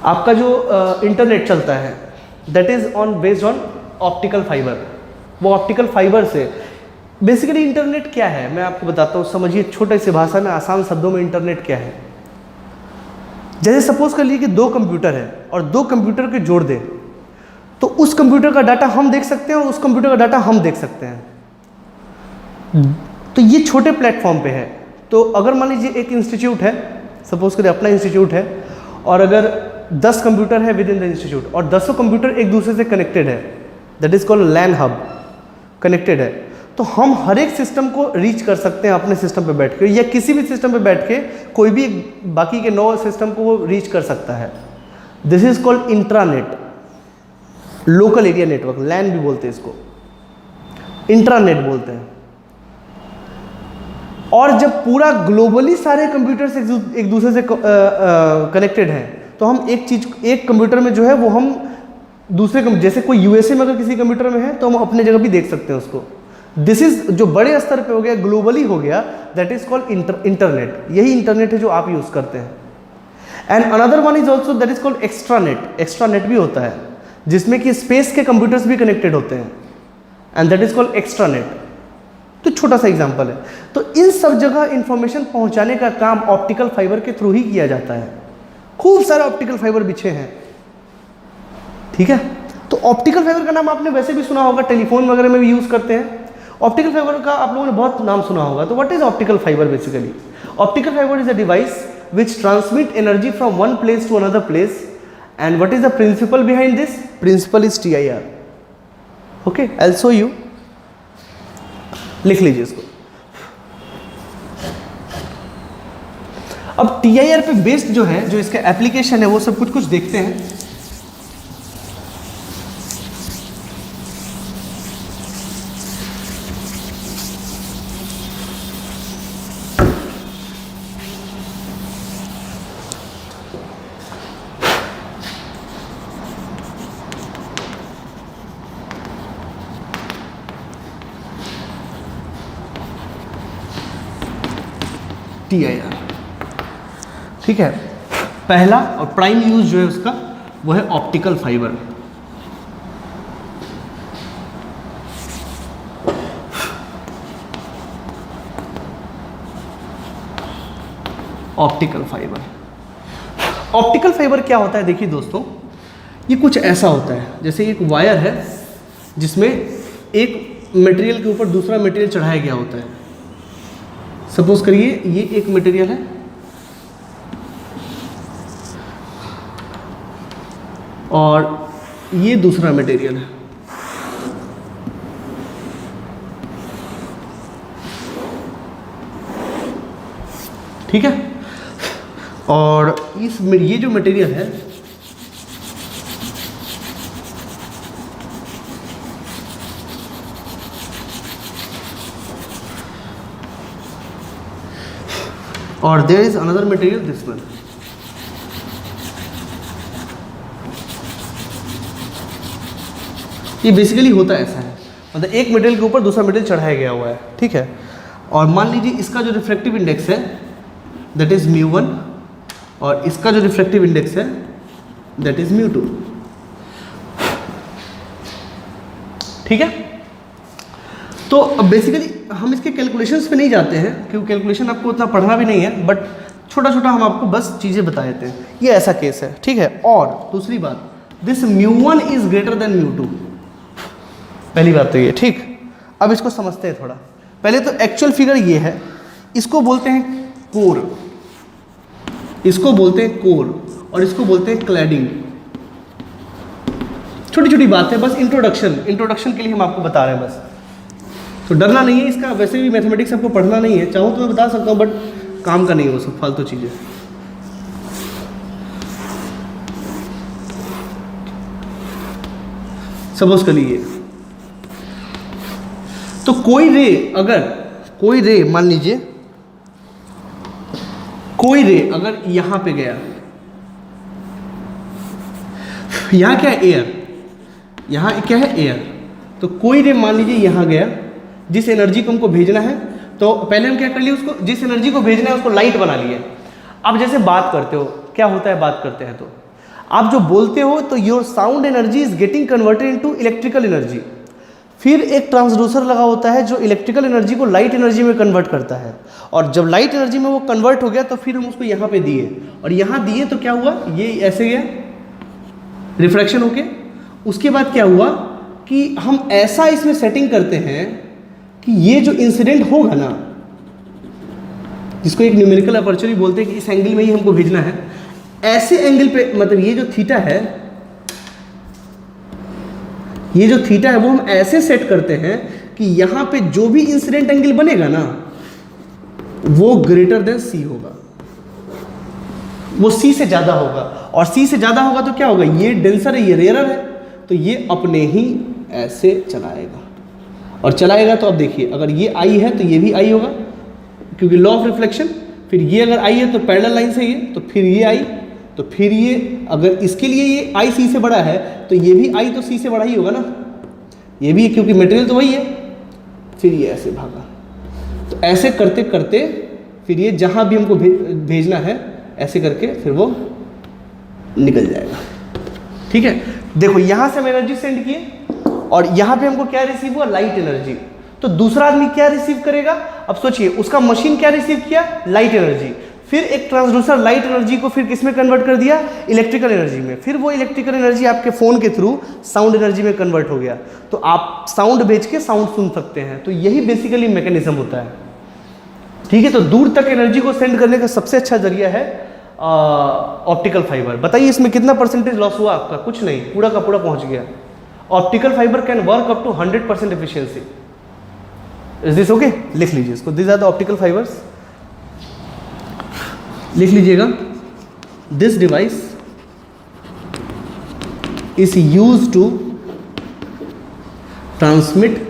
आपका जो इंटरनेट चलता है that is based on optical fibre. वो ऑप्टिकल फाइबर से बेसिकली इंटरनेट क्या है मैं आपको बताता हूँ, समझिए छोटे से भाषा में, आसान शब्दों में इंटरनेट क्या है। जैसे सपोज कर लीजिए कि 2 कंप्यूटर है और 2 कंप्यूटर के जोड़ दें तो उस कंप्यूटर का डाटा हम देख सकते हैं और उस कंप्यूटर का डाटा हम देख सकते हैं। तो ये छोटे प्लेटफॉर्म पे है। तो अगर मान लीजिए एक इंस्टीट्यूट है, सपोज करिए अपना इंस्टीट्यूट है, और अगर 10 कंप्यूटर है विद इन द इंस्टीट्यूट और 10 कंप्यूटर एक दूसरे से कनेक्टेड है, that is called LAN hub, connected है, तो हम हर एक सिस्टम को रीच कर सकते हैं अपने सिस्टम पे बैठ के, या किसी भी सिस्टम पे बैठ के कोई भी बाकी के 9 सिस्टम को वो रीच कर सकता है। This is called intranet, local area network, LAN भी बोलते हैं इसको, इंट्रानेट बोलते हैं। और जब पूरा ग्लोबली सारे कंप्यूटर्स एक दूसरे से कनेक्टेड हैं तो हम एक कंप्यूटर में जो है वो हम दूसरे जैसे कोई USA में अगर किसी कंप्यूटर में है तो हम अपने जगह भी देख सकते हैं उसको। दिस इज जो बड़े स्तर पे हो गया, ग्लोबली हो गया, दैट इज कॉल्ड इंटरनेट। यही इंटरनेट है जो आप यूज करते हैं। And another one is also that is called extranet. Extranet भी होता है जिसमें कि स्पेस के कंप्यूटर्स भी कनेक्टेड होते हैं, and that is called extranet. तो छोटा सा एग्जांपल है। तो इन सब जगह इंफॉर्मेशन पहुंचाने का काम ऑप्टिकल फाइबर के थ्रू ही किया जाता है। खूब सारे ऑप्टिकल फाइबर बिछे हैं। ठीक है, तो ऑप्टिकल फाइबर का नाम आपने वैसे भी सुना होगा, टेलीफोन वगैरह में भी यूज करते हैं। ऑप्टिकल फाइबर का आप लोगों ने बहुत नाम सुना होगा। तो what is optical fibre basically? Optical fibre is a device which transmit energy from one place to another place, and what is the principle behind this? Principle is TIR. Okay, I'll show you. लिख लीजिए इसको। अब TIR पे बेस्ड जो है, जो इसका एप्लीकेशन है, वो सब कुछ देखते हैं। TIR, ठीक है। पहला और प्राइम यूज जो है उसका वो है optical fibre. Optical fibre, optical fibre क्या होता है? देखिए दोस्तों, ये कुछ ऐसा होता है जैसे एक वायर है जिसमें एक मटेरियल के ऊपर दूसरा मटेरियल चढ़ाया गया होता है। सपोज करिए ये एक मटेरियल है और ये दूसरा मटेरियल है। ठीक है, और ये जो मटेरियल है और there is another material this one. ये बेसिकली होता ऐसा है, मतलब एक मटेरियल के ऊपर दूसरा मटेरियल चढ़ाया गया हुआ है। ठीक है, और मान लीजिए इसका जो रिफ्रैक्टिव इंडेक्स है दैट इज μ1 और इसका जो रिफ्रैक्टिव इंडेक्स है दैट इज μ2। ठीक है, तो अब बेसिकली हम इसके कैलकुलेशंस पे नहीं जाते हैं क्योंकि कैलकुलेशन आपको उतना पढ़ना भी नहीं है, बट छोटा छोटा हम आपको बस चीज़ें बता देते हैं। ये ऐसा केस है। ठीक है, और दूसरी बात, दिस μ1 इज ग्रेटर देन μ2। पहली बात तो ये। ठीक, अब इसको समझते हैं थोड़ा। पहले तो एक्चुअल फिगर ये है, इसको बोलते हैं कोर, इसको बोलते हैं कोर, और इसको बोलते हैं क्लैडिंग। छोटी छोटी बात है, बस इंट्रोडक्शन के लिए हम आपको बता रहे हैं बस। तो डरना नहीं है इसका, वैसे भी मैथमेटिक्स आपको पढ़ना नहीं है, चाहूँ तो मैं बता सकता हूँ बट काम का नहीं है वो सब फालतू चीज़ें। सपोज कर लीजिए, तो कोई रे मान लीजिए कोई रे अगर यहां पे गया, यहां क्या है एयर, यहां क्या है एयर, तो कोई रे मान लीजिए यहां गया, जिस एनर्जी को हमको भेजना है, तो पहले हम क्या कर लिए, उसको जिस एनर्जी को भेजना है उसको लाइट बना लिए। अब जैसे बात करते हो, क्या होता है बात करते हैं तो आप जो बोलते हो तो your sound energy is getting converted into electrical energy, फिर एक ट्रांसड्यूसर लगा होता है जो इलेक्ट्रिकल एनर्जी को लाइट एनर्जी में कन्वर्ट करता है, और जब लाइट एनर्जी में वो कन्वर्ट हो गया तो फिर हम उसको यहाँ पे दिए, और यहाँ दिए तो क्या हुआ, ये ऐसे गया रिफ्रैक्शन होके। उसके बाद क्या हुआ कि हम ऐसा इसमें सेटिंग करते हैं कि ये जो इंसिडेंट होगा ना, जिसको एक न्यूमेरिकल अपर्चुनिटी बोलते हैं कि इस एंगल में ही हमको भेजना है, ऐसे एंगल पे, मतलब ये जो थीटा है, ये जो थीटा है वो हम ऐसे सेट करते हैं कि यहां पे जो भी इंसिडेंट एंगल बनेगा ना वो ग्रेटर देन सी होगा, वो सी से ज्यादा होगा, और सी से ज्यादा होगा तो क्या होगा, ये डेंसर है ये रेयरर है, तो ये अपने ही ऐसे चलाएगा, और चलाएगा तो अब देखिए अगर ये आई है तो ये भी आई होगा क्योंकि लॉ ऑफ रिफ्लेक्शन, फिर ये अगर आई है तो पैरेलल लाइन से ये, तो फिर ये आई, तो फिर ये अगर इसके लिए ये आई सी से बड़ा है तो ये भी आई तो सी से बड़ा ही होगा ना, ये भी क्योंकि मटेरियल तो वही है, फिर ये ऐसे भागा, तो ऐसे करते करते फिर ये जहां भी हमको भेजना है ऐसे करके फिर वो निकल जाएगा। ठीक है, देखो यहां से हम एनर्जी सेंड किए और यहां पे हमको क्या रिसीव हुआ, लाइट एनर्जी, तो दूसरा आदमी क्या रिसीव करेगा, अब सोचिए उसका मशीन क्या रिसीव किया, लाइट एनर्जी, फिर एक ट्रांसड्यूसर लाइट एनर्जी को फिर किस में कन्वर्ट कर दिया, इलेक्ट्रिकल एनर्जी में, फिर वो इलेक्ट्रिकल एनर्जी आपके फोन के थ्रू साउंड एनर्जी में कन्वर्ट हो गया, तो आप साउंड भेज के साउंड सुन सकते हैं। तो यही बेसिकली मैकेनिज्म होता है। ठीक है, तो दूर तक एनर्जी को सेंड करने का सबसे अच्छा जरिया है ऑप्टिकल फाइबर। बताइए इसमें कितना परसेंटेज लॉस हुआ आपका, कुछ नहीं, पूरा का पूरा पहुंच गया। Optical fibre can work up to 100% efficiency. Is this okay, लिख लीजिए इसको, this are the optical fibres, लिख लीजिएगा। This device is used to transmit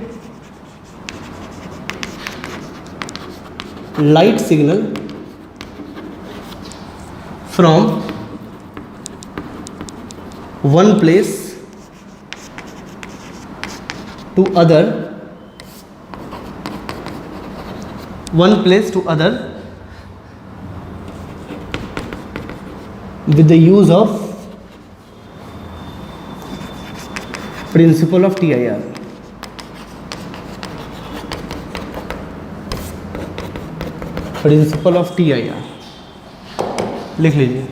light signal from one place to other, with the use of principle of TIR। Principle of TIR लिख लीजिए।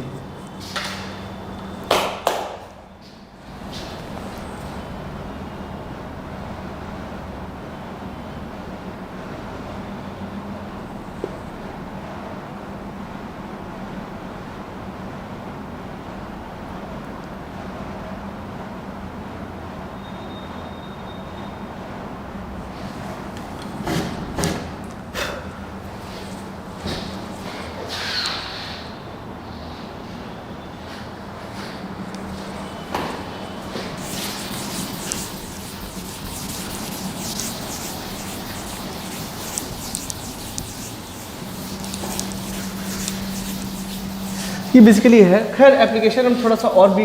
ये बेसिकली है। खैर एप्लीकेशन हम थोड़ा सा और भी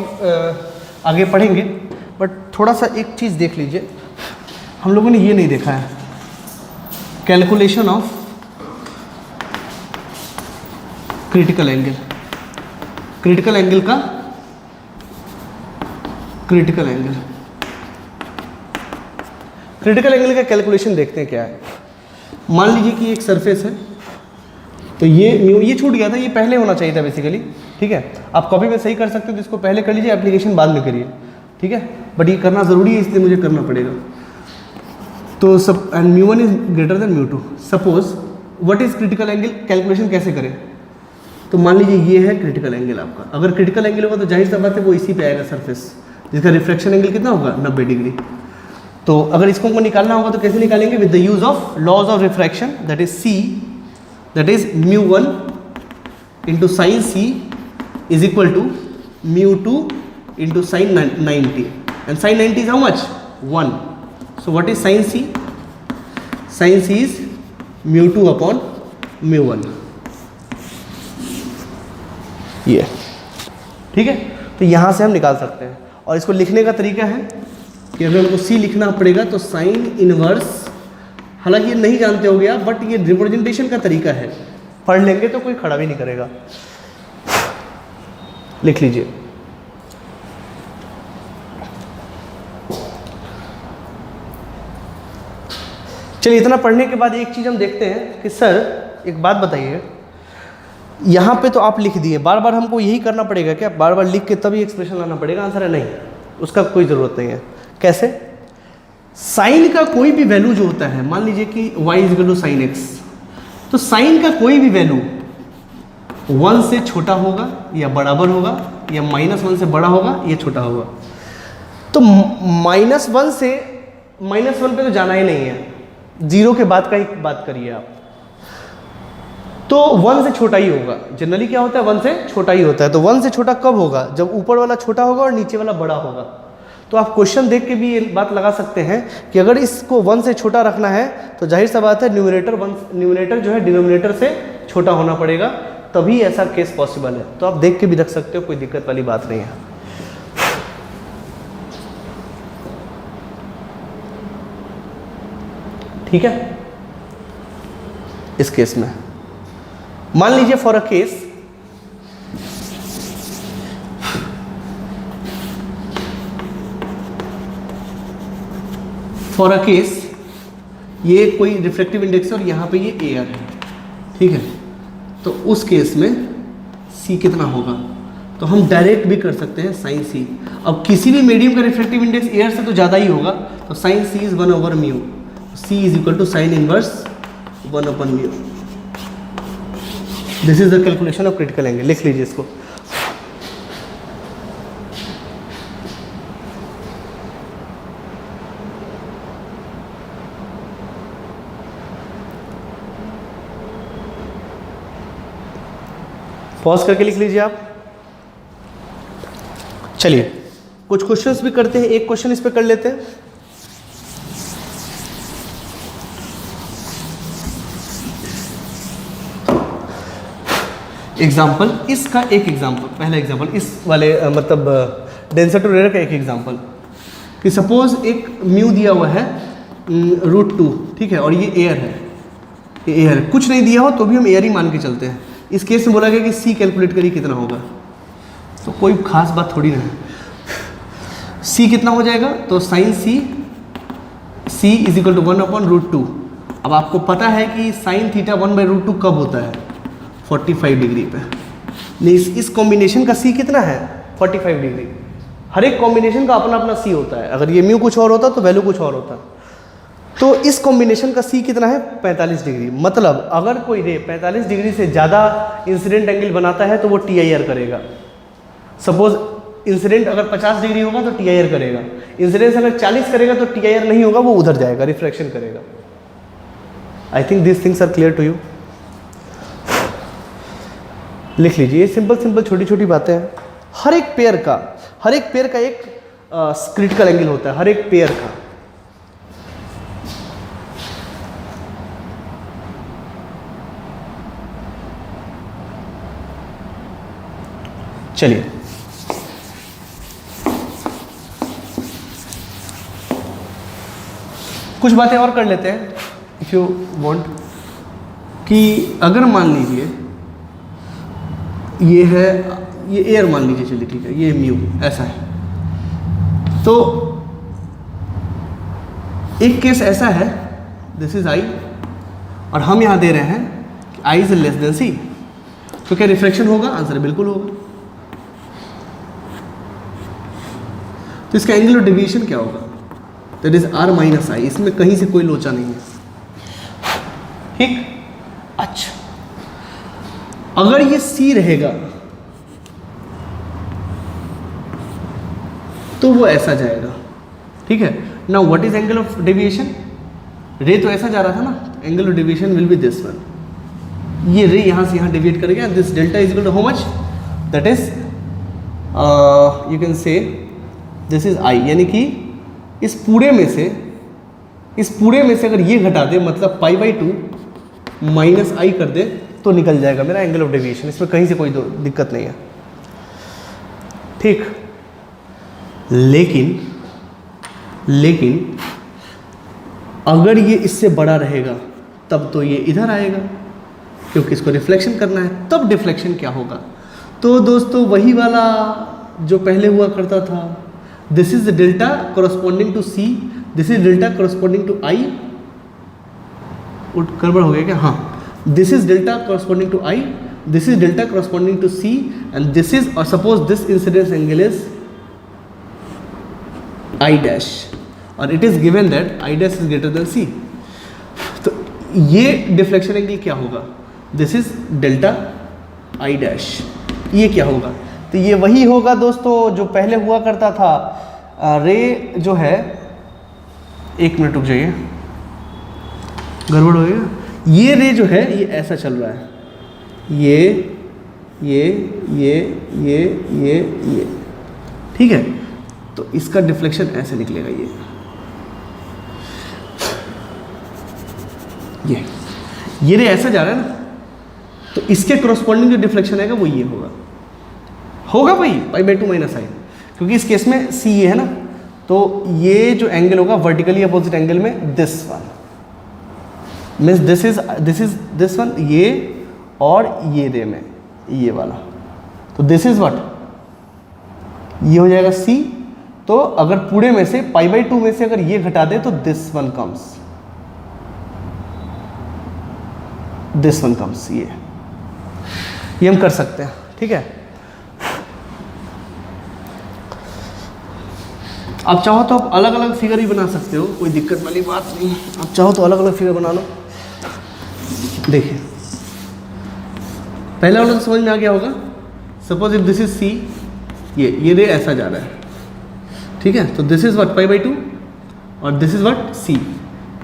आगे पढ़ेंगे, बट थोड़ा सा एक चीज़ देख लीजिए, हम लोगों ने ये नहीं देखा है, calculation of critical angle. Critical angle का कैलकुलेशन देखते हैं क्या है। मान लीजिए कि एक सरफेस है, तो ये छूट गया था, ये पहले होना चाहिए था बेसिकली। ठीक है, आप कॉपी में सही कर सकते हो तो इसको पहले कर लीजिए, एप्लीकेशन बाद में करिए। ठीक है, बट ये करना ज़रूरी है इसलिए मुझे करना पड़ेगा। तो सब and μ1 is greater than μ2। Suppose what is critical angle, calculation कैसे करें, तो मान लीजिए ये है क्रिटिकल एंगल आपका। अगर क्रिटिकल एंगल होगा तो जाहिर सी बात है वो इसी पे आएगा सरफेस, जिसका रिफ्लेक्शन एंगल कितना होगा, 90 डिग्री। तो अगर इसको हमको निकालना होगा तो कैसे निकालेंगे, with the use of laws of refraction, that is C, that is μ1 into sin C is equal to μ2 into sin 90, and sin 90 is how much, 1. So what is sin c? Sin c is μ2 upon μ1. ये ठीक है, तो यहाँ से हम निकाल सकते हैं। और इसको लिखने का तरीका है कि अगर हमको c लिखना पड़ेगा तो साइन इनवर्स, हालांकि ये नहीं जानते होगे आप, बट ये रिप्रेजेंटेशन का तरीका है, पढ़ लेंगे तो कोई खड़ा भी नहीं करेगा। लिख लीजिए। चलिए, इतना पढ़ने के बाद एक चीज़ हम देखते हैं कि सर एक बात बताइए, यहाँ पे तो आप लिख दिए, बार बार हमको यही करना पड़ेगा क्या? बार बार लिख के तभी एक्सप्रेशन लाना पड़ेगा? आंसर है नहीं, उसका कोई ज़रूरत नहीं है। कैसे? साइन का कोई भी वैल्यू जो होता है, मान लीजिए कि y is equal to sine x, तो साइन का कोई भी वैल्यू 1 से छोटा होगा या बराबर होगा, या -1 से बड़ा होगा या छोटा होगा। तो -1 से -1 पे तो जाना ही नहीं है, 0 के बाद का ही बात करिए आप, तो 1 से छोटा ही होगा। जनरली क्या होता है, 1 से छोटा ही होता है। तो 1 से छोटा कब होगा? जब ऊपर वाला छोटा होगा और नीचे वाला बड़ा होगा। तो आप क्वेश्चन देख के भी ये बात लगा सकते हैं कि अगर इसको 1 से छोटा रखना है तो जाहिर सा बात है न्यूमरेटर जो है डिनोमिनेटर से छोटा होना पड़ेगा, तभी ऐसा केस पॉसिबल है। तो आप देख के भी रख सकते हो, कोई दिक्कत वाली बात नहीं है। ठीक है, इस केस में मान लीजिए फॉर अ केस ये कोई रिफ्लेक्टिव इंडेक्स है और यहाँ पे ये एयर है, ठीक है। तो उस केस में c कितना होगा? तो हम डायरेक्ट भी कर सकते हैं साइन c। अब किसी भी मीडियम का रिफ्लेक्टिव इंडेक्स एयर से तो ज़्यादा ही होगा, तो sine c is 1/μ, c is equal to sine inverse 1/μ। This is the calculation of critical angle. लिख लीजिए इसको। पॉज करके लिख लीजिए आप। चलिए कुछ क्वेश्चंस भी करते हैं, एक क्वेश्चन इस पे कर लेते हैं। एग्जाम्पल, इसका एक एग्जाम्पल, पहला एग्जाम्पल इस वाले मतलब डेंसर टू रेयर का एक एग्जाम्पल कि सपोज एक म्यू दिया हुआ है √2, ठीक है, और ये एयर है, ये एयर कुछ नहीं दिया हो तो भी हम एयर ही मान के चलते हैं। इस केस में बोला गया कि c कैलकुलेट करिए कितना होगा, तो कोई खास बात थोड़ी ना है। c कितना हो जाएगा? तो sine c is equal to 1/√2। अब आपको पता है कि साइन थीटा 1/√2 कब होता है? 45 डिग्री पे। नहीं, इस कॉम्बिनेशन का c कितना है? 45 डिग्री। हर एक कॉम्बिनेशन का अपना अपना c होता है। अगर ये म्यू कुछ और होता तो वैल्यू कुछ और होता। तो इस कॉम्बिनेशन का c कितना है? 45 डिग्री। मतलब अगर कोई रे 45 डिग्री से ज़्यादा इंसिडेंट एंगल बनाता है तो वो TIR करेगा। सपोज इंसिडेंट अगर 50 डिग्री होगा तो TIR करेगा, इंसिडेंस अगर 40 करेगा तो TIR नहीं होगा, वो उधर जाएगा, रिफ्रैक्शन करेगा। I think this things are clear to you. लिख लीजिए, ये सिंपल छोटी छोटी बातें हैं। हर एक पेयर का एक क्रिटिकल एंगल होता है, हर एक पेयर का। चलिए कुछ बातें और कर लेते हैं इफ यू वांट, कि अगर मान लीजिए ये है, ये एयर मान लीजिए, चलिए ठीक है, ये म्यू ऐसा है। तो एक केस ऐसा है, दिस इज आई, और हम यहां दे रहे हैं कि I is less than c, तो क्या रिफ्लेक्शन होगा? आंसर बिल्कुल होगा। तो इसका एंगल ऑफ डेविएशन क्या होगा? दैट इज r माइनस आई। इसमें कहीं से कोई लोचा नहीं है, ठीक। अच्छा, अगर ये c रहेगा तो वो ऐसा जाएगा, ठीक है। Now what is angle of deviation? Ray तो ऐसा जा रहा था ना, angle of deviation will be this one. ये रे यहां से यहां डेविएट करेगा, this delta is equal to how much? That is you can say this is I, यानी कि इस पूरे में से अगर ये घटा दे, मतलब π/2 माइनस आई कर दे, तो निकल जाएगा मेरा एंगल ऑफ डेविएशन। इसमें कहीं से कोई दिक्कत नहीं है, ठीक। लेकिन अगर ये इससे बड़ा रहेगा तब तो ये इधर आएगा, क्योंकि इसको रिफ्लेक्शन करना है। तब डिफ्लेक्शन क्या होगा? तो दोस्तों वही वाला जो पहले हुआ करता था, this is delta corresponding to c, this is delta corresponding to i. गड़बड़ हो गया क्या? हाँ, this is delta corresponding to i, this is delta corresponding to c, and this is, और suppose this incidence angle is i dash, और it is given that i dash is greater than c. तो ये डिफ्लेक्शन एंगल क्या होगा? This is delta i dash. ये क्या होगा? तो ये वही होगा दोस्तों जो पहले हुआ करता था। रे जो है, एक मिनट रुक जाइए, गड़बड़ हो गया। ये रे जो है ये ऐसा चल रहा है, ये, ठीक है। तो इसका डिफ्लेक्शन ऐसे निकलेगा, ये रे ऐसा जा रहा है ना, तो इसके करस्पॉन्डिंग जो डिफ्लेक्शन आएगा वो ये होगा भाई π/2 माइनस आई, क्योंकि इस केस में सी ये है ना, तो ये जो एंगल होगा वर्टिकली अपोजिट एंगल में this one means this one, ये और ये रे में ये वाला, तो दिस इज व्हाट, ये हो जाएगा सी। तो अगर पूरे में से π/2 में से अगर ये घटा दे तो दिस वन कम्स, ये हम कर सकते हैं, ठीक है। आप चाहो तो आप अलग अलग फिगर भी बना सकते हो, कोई दिक्कत वाली बात नहीं है। आप चाहो तो अलग अलग फिगर बना लो। देखिए पहला वाला तो समझ में आ गया होगा। Suppose if this is C, ये रे ऐसा जा रहा है, ठीक है। तो दिस इज व्हाट π/2 और दिस इज व्हाट सी।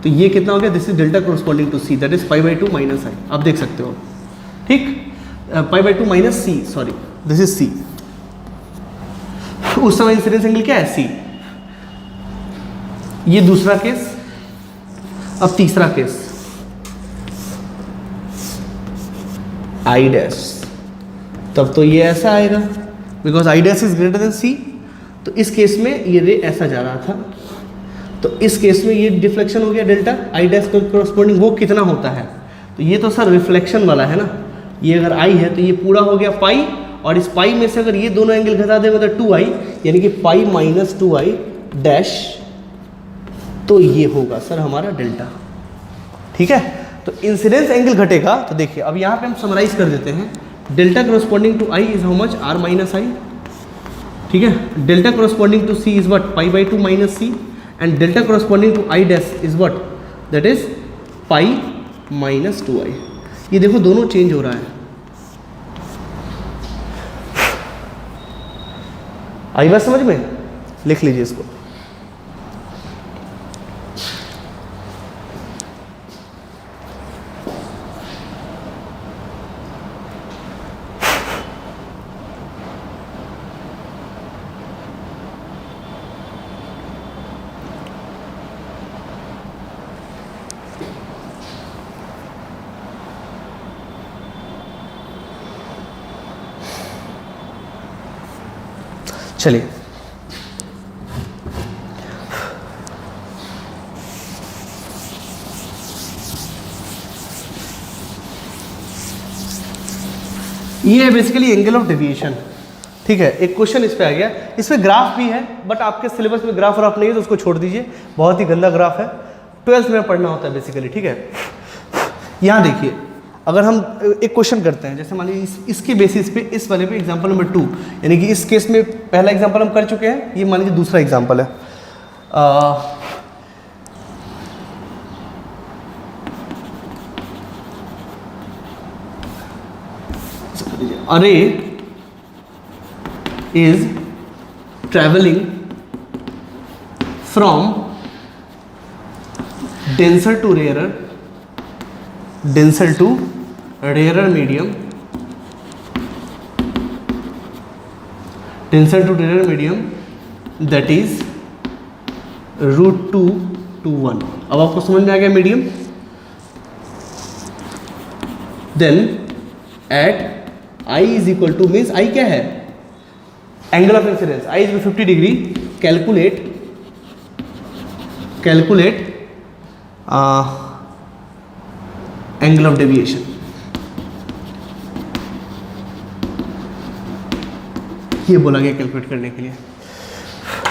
तो ये कितना हो गया? This is delta corresponding to c, that is π/2 minus i. आप देख सकते हो, ठीक। π/2 minus c, sorry, this is c. उस समय इंसिडेंस एंगल क्या है? सी। ये दूसरा केस। अब तीसरा केस, आई डैश, तब तो ये ऐसा आएगा because i dash is greater than c. तो इस केस में ये रे ऐसा जा रहा था, तो इस केस में ये डिफ्लेक्शन हो गया डेल्टा आई डैश को करस्पॉन्डिंग। वो कितना होता है? तो ये तो सर रिफ्लेक्शन वाला है ना, ये अगर आई है तो ये पूरा हो गया पाई, और इस पाई में से अगर ये दोनों एंगल घटा दे मतलब 2i, यानी कि पाई माइनस 2i डैश, तो ये होगा सर हमारा डेल्टा, ठीक है। तो इंसिडेंस एंगल घटेगा, तो देखिए अब यहाँ पे हम समराइज कर देते हैं। Delta corresponding to i is how much? r minus i, ठीक है। Delta corresponding to c is what? π/2 minus c, and delta corresponding to i dash is what? That is pi minus 2i। ये देखो दोनों चेंज हो रहा है। आई बात समझ में? लिख लीजिए इसको। चलिए ये है बेसिकली एंगल ऑफ डेविएशन, ठीक है। एक क्वेश्चन इस पे आ गया, इसमें ग्राफ भी है, बट आपके सिलेबस में ग्राफ नहीं है तो उसको छोड़ दीजिए, बहुत ही गंदा ग्राफ है, 12th में पढ़ना होता है बेसिकली, ठीक है। यहाँ देखिए, अगर हम एक क्वेश्चन करते हैं, जैसे मान लीजिए इसके बेसिस पे, इस वाले पे एग्जांपल नंबर 2, यानी कि इस केस में पहला एग्जांपल हम कर चुके हैं, ये मान लीजिए दूसरा एग्जांपल है। A ray is travelling from denser to rarer medium, that is √2 to 1। अब आपको समझ में आ गया medium. Then at I is equal to, means I क्या है, angle of incidence, I is 50 degree. Calculate angle of deviation. ये बोला गया कैलकुलेट करने के लिए,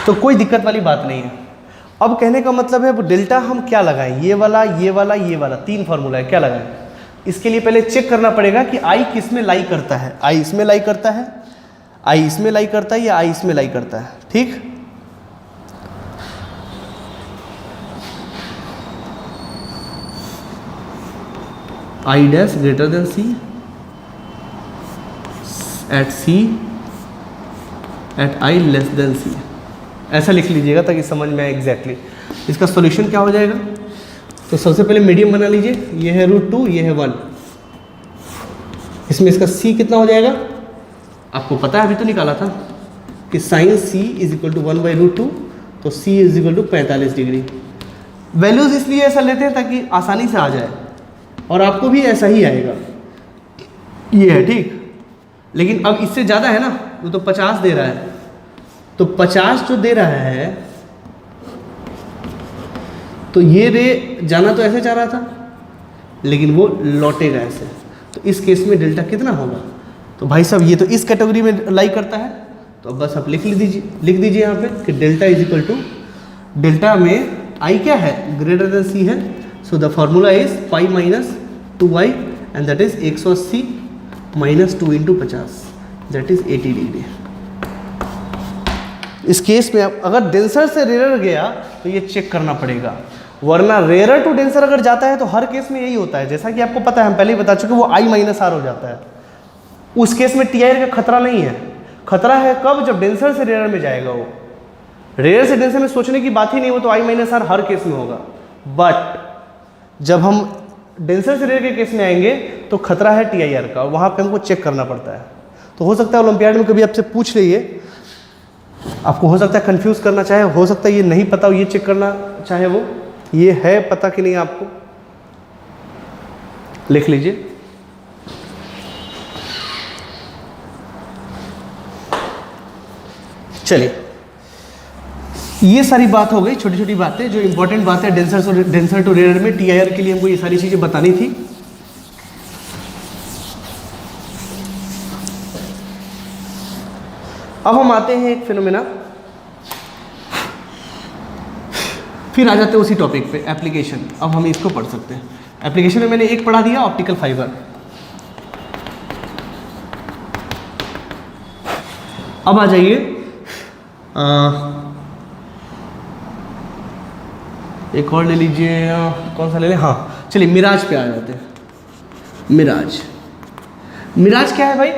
तो कोई दिक्कत वाली बात नहीं है। अब कहने का मतलब है डेल्टा हम क्या लगाएं, ये वाला, ये वाला, ये वाला, 3 फार्मूला है, क्या लगाएं। इसके लिए पहले चेक करना पड़ेगा कि I किस में लाई करता है। I इसमें लाई करता है, I इसमें लाई करता है, या I इसमें लाई करता है। ठीक, I dash greater than C at C at I less than C, ऐसा लिख लीजिएगा ताकि समझ में आए एग्जैक्टली। इसका सॉल्यूशन क्या हो जाएगा, तो सबसे पहले मीडियम बना लीजिए, ये है √2, ये है 1। इसमें इसका C कितना हो जाएगा, आपको पता है, अभी तो निकाला था कि sine C is equal to 1/√2, तो C is equal to 45 degree. Values इसलिए ऐसा लेते हैं ताकि आसानी से आ जाए, और आपको भी ऐसा ही आएगा, ये है ठीक। लेकिन अब इससे ज़्यादा है ना, वो तो 50 दे रहा है, तो 50 जो दे रहा है, तो ये रे जाना तो ऐसे चाह रहा था, लेकिन वो लौटेगा ऐसे, तो इस केस में डेल्टा कितना होगा, तो भाई साहब ये तो इस कैटेगरी में लाई करता है। तो अब बस आप लिख दीजिए यहाँ पे कि delta is equal to, delta में I क्या है, ग्रेटर देन C है, so the formula is pi minus 2y and that is 180 minus 2 into 50, that is 80 degree. इस केस में अगर डेंसर से रेयर गया तो ये चेक करना पड़ेगा, वरना रेयर टू डेंसर अगर जाता है तो हर केस में यही होता है, जैसा कि आपको पता है, हम पहले ही बता चुके, वो I-R हो जाता है। उस केस में TIR का खतरा नहीं है। खतरा है कब, जब डेंसर से रेयर में जाएगा। वो रेयर से डेंसर में सोचने की बात ही नहीं, वो तो I-R हर केस में होगा। बट जब हम डेंसर से रेयर के केस में आएंगे तो खतरा है TIR का, वहाँ पे हमको चेक करना पड़ता है। तो हो सकता है ओलंपियाड में कभी आपसे पूछ रही आपको हो सकता है कंफ्यूज करना चाहे, हो सकता है ये नहीं पता हो, ये चेक करना चाहे, वो ये है पता कि नहीं आपको, लिख लीजिए। चलिए, ये सारी बात हो गई, छोटी छोटी बातें जो इंपॉर्टेंट बात है डेंसर टू रेयर में TIR के लिए हमको ये सारी चीजें बतानी थी। अब हम आते हैं एक फिनोमेना, फिर आ जाते हैं उसी टॉपिक पे, एप्लीकेशन। अब हम इसको पढ़ सकते हैं। एप्लीकेशन में मैंने एक पढ़ा दिया, ऑप्टिकल फाइबर। अब आ जाइए, एक और ले लीजिए, कौन सा ले लें, हाँ चलिए मिराज पे आ जाते हैं। मिराज क्या है भाई,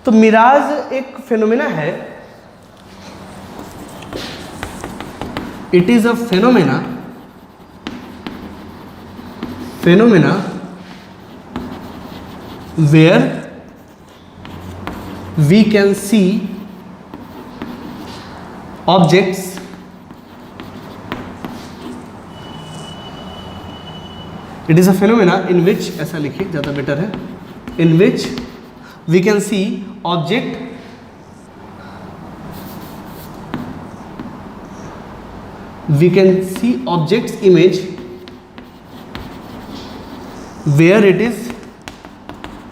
तो मिराज एक फिनोमेना है। It is a phenomena where we can see objects it is a phenomena in which, ऐसा लिखिए ज़्यादा बेटर है, in which we can see object object's image where it is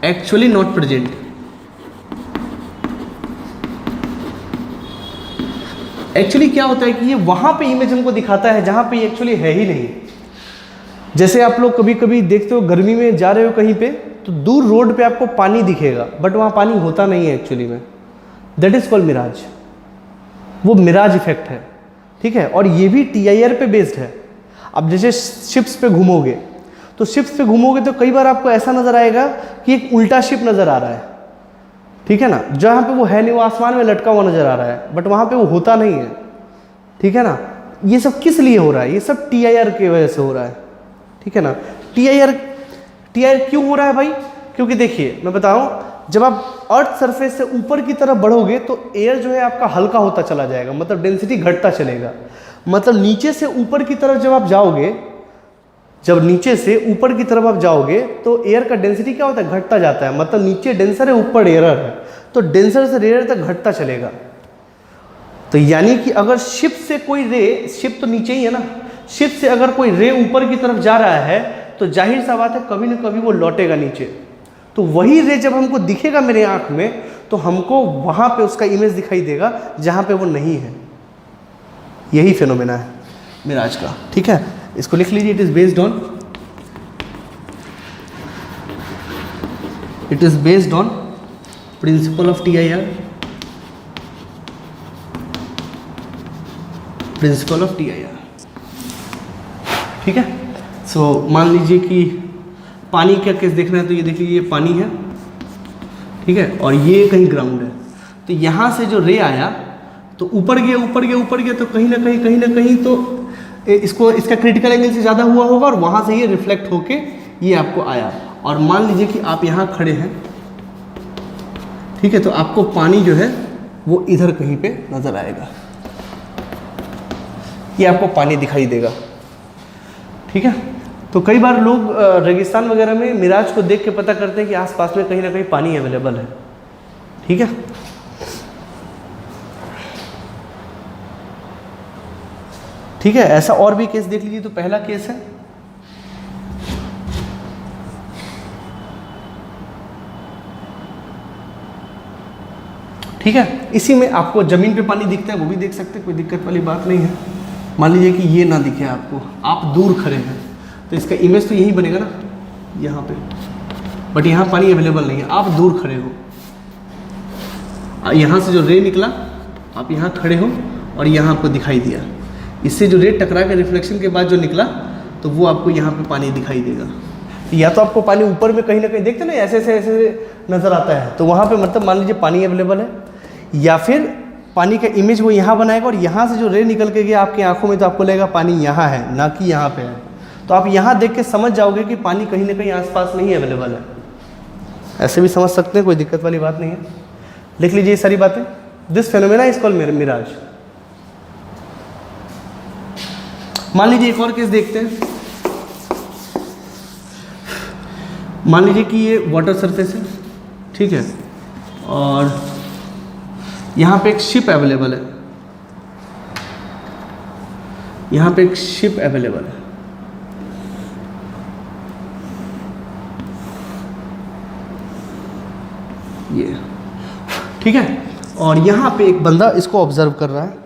actually not present। Actually क्या होता है कि ये वहां पे इमेज हमको दिखाता है जहां पे ये एक्चुअली है ही नहीं। जैसे आप लोग कभी कभी देखते हो, गर्मी में जा रहे हो कहीं पे, तो दूर रोड पे आपको पानी दिखेगा, बट वहाँ पानी होता नहीं है एक्चुअली में। That is called mirage. वो मिराज इफेक्ट है, ठीक है। और ये भी TIR पे बेस्ड है। अब जैसे शिप्स पे घूमोगे, तो शिप्स पे घूमोगे तो कई बार आपको ऐसा नजर आएगा कि एक उल्टा शिप नजर आ रहा है, ठीक है ना, जहाँ पे वो है नहीं, वो आसमान में लटका हुआ नजर आ रहा है, बट वहाँ पे वो होता नहीं है, ठीक है ना। ये सब किस लिए हो रहा है, ये सब TIR की वजह से हो रहा है, ठीक है ना। TIR क्यों हो रहा है भाई, क्योंकि देखिए मैं बताऊं, जब आप अर्थ सरफेस से ऊपर की तरफ बढ़ोगे तो एयर जो है आपका हल्का होता चला जाएगा, मतलब डेंसिटी घटता चलेगा। मतलब नीचे से ऊपर की तरफ जब आप जाओगे, जब नीचे से ऊपर की तरफ आप जाओगे तो एयर का डेंसिटी क्या होता है, घटता जाता है। मतलब नीचे डेंसर है, ऊपर रेयर है, तो डेंसर से रेयर तक घटता चलेगा। तो यानी कि अगर शिप से कोई रे, शिप तो नीचे ही है ना, शिप से अगर कोई रे ऊपर की तरफ जा रहा है तो जाहिर सा बात है कभी ना कभी वो लौटेगा नीचे। तो वही रे जब हमको दिखेगा मेरे आंख में तो हमको वहां पे उसका इमेज दिखाई देगा जहां पे वो नहीं है। यही फिनोमेना है मिराज का, ठीक है। इसको लिख लीजिए, it is based on principal of TIR, principle of TIR, ठीक है। सो मान लीजिए कि पानी का केस देखना है तो ये देख लीजिए, ये पानी है, ठीक है, और ये कहीं ग्राउंड है। तो यहाँ से जो रे आया तो ऊपर गया तो कहीं ना कहीं तो इसका क्रिटिकल एंगल से ज़्यादा हुआ होगा और वहाँ से ये रिफ्लेक्ट होके ये आपको आया। और मान लीजिए कि आप यहाँ खड़े हैं, ठीक है, तो आपको पानी जो है वो इधर कहीं पे नज़र आएगा, ये आपको पानी दिखाई देगा, ठीक है। तो कई बार लोग रेगिस्तान वगैरह में मिराज को देख के पता करते हैं कि आसपास में कहीं ना कहीं पानी अवेलेबल है, ठीक है। ठीक है, ऐसा और भी केस देख लीजिए। तो पहला केस है, ठीक है, इसी में आपको जमीन पे पानी दिखता है, वो भी देख सकते हैं, कोई दिक्कत वाली बात नहीं है। मान लीजिए कि ये ना दिखे आपको, आप दूर खड़े हैं, तो इसका इमेज तो यही बनेगा ना यहाँ पे, बट यहाँ पानी अवेलेबल नहीं है, आप दूर खड़े हो, यहाँ से जो रे निकला आप यहाँ खड़े हो और यहाँ आपको दिखाई दिया, इससे जो रे टकरा के रिफ्लेक्शन के बाद जो निकला तो वो आपको यहाँ पे पानी दिखाई देगा। या तो आपको पानी ऊपर में कहीं ना कहीं देखते ना ऐसे नज़र आता है, तो वहाँ पे मतलब मान लीजिए पानी अवेलेबल है, या फिर पानी का इमेज वो यहाँ बनाएगा और यहाँ से जो रे निकल के गया आपकी आंखों में तो आपको लगेगा पानी यहाँ है, ना कि यहाँ पे है। तो आप यहाँ देख के समझ जाओगे कि पानी कहीं ना कहीं आसपास नहीं अवेलेबल है। ऐसे भी समझ सकते हैं, कोई दिक्कत वाली बात नहीं है। लिख लीजिए ये सारी बातें। This phenomena is called mirage. मान लीजिए एक और केस देखते हैं। मान लीजिए कि ये वाटर सरफेस है, ठीक है, और यहाँ पे एक शिप अवेलेबल है, यहाँ पे एक शिप अवेलेबल है, ये, ठीक है, और यहाँ पे एक बंदा इसको ऑब्जर्व कर रहा है,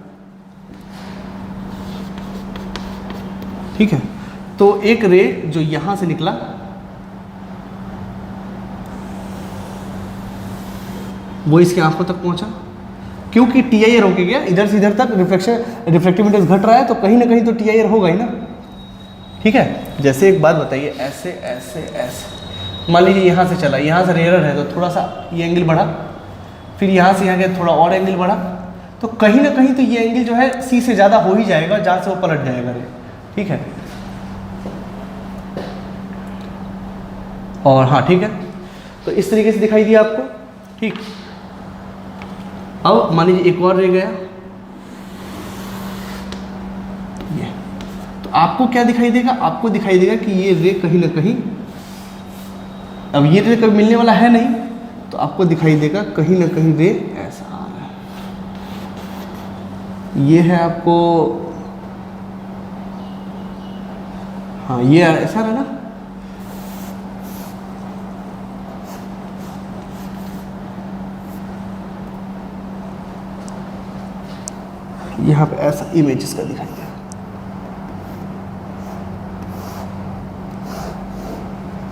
ठीक है। तो एक रे जो यहाँ से निकला वो इसकी आंखों तक पहुँचा, क्योंकि TIR होके गया, इधर से इधर तक रिफ्लेक्टिव इंडेक्स घट रहा है, तो कहीं ना कहीं तो TIR होगा ही ना, ठीक है। जैसे एक बात बताइए, ऐसे ऐसे ऐसे मान लीजिए यहाँ से चला, यहाँ से रेयर है तो थोड़ा सा ये एंगल बढ़ा, फिर यहाँ से यहाँ गया थोड़ा और एंगल बढ़ा, तो कहीं ना कहीं तो ये एंगल जो है C से ज़्यादा हो ही जाएगा, जहाँ से वो पलट जाएगा रे, ठीक है। और हाँ, ठीक है, तो इस तरीके से दिखाई दिया आपको, ठीक। अब मान लीजिए एक और रह गया, ये, तो आपको क्या दिखाई देगा, आपको दिखाई देगा कि ये रे कहीं ना कहीं, अब ये रे कभी मिलने वाला है नहीं, तो आपको दिखाई देगा कहीं ना कहीं रे ऐसा आ रहा है, ये है आपको, हाँ ये ऐसा है ना, यहाँ पे ऐसा इमेज इसका दिखाई दे,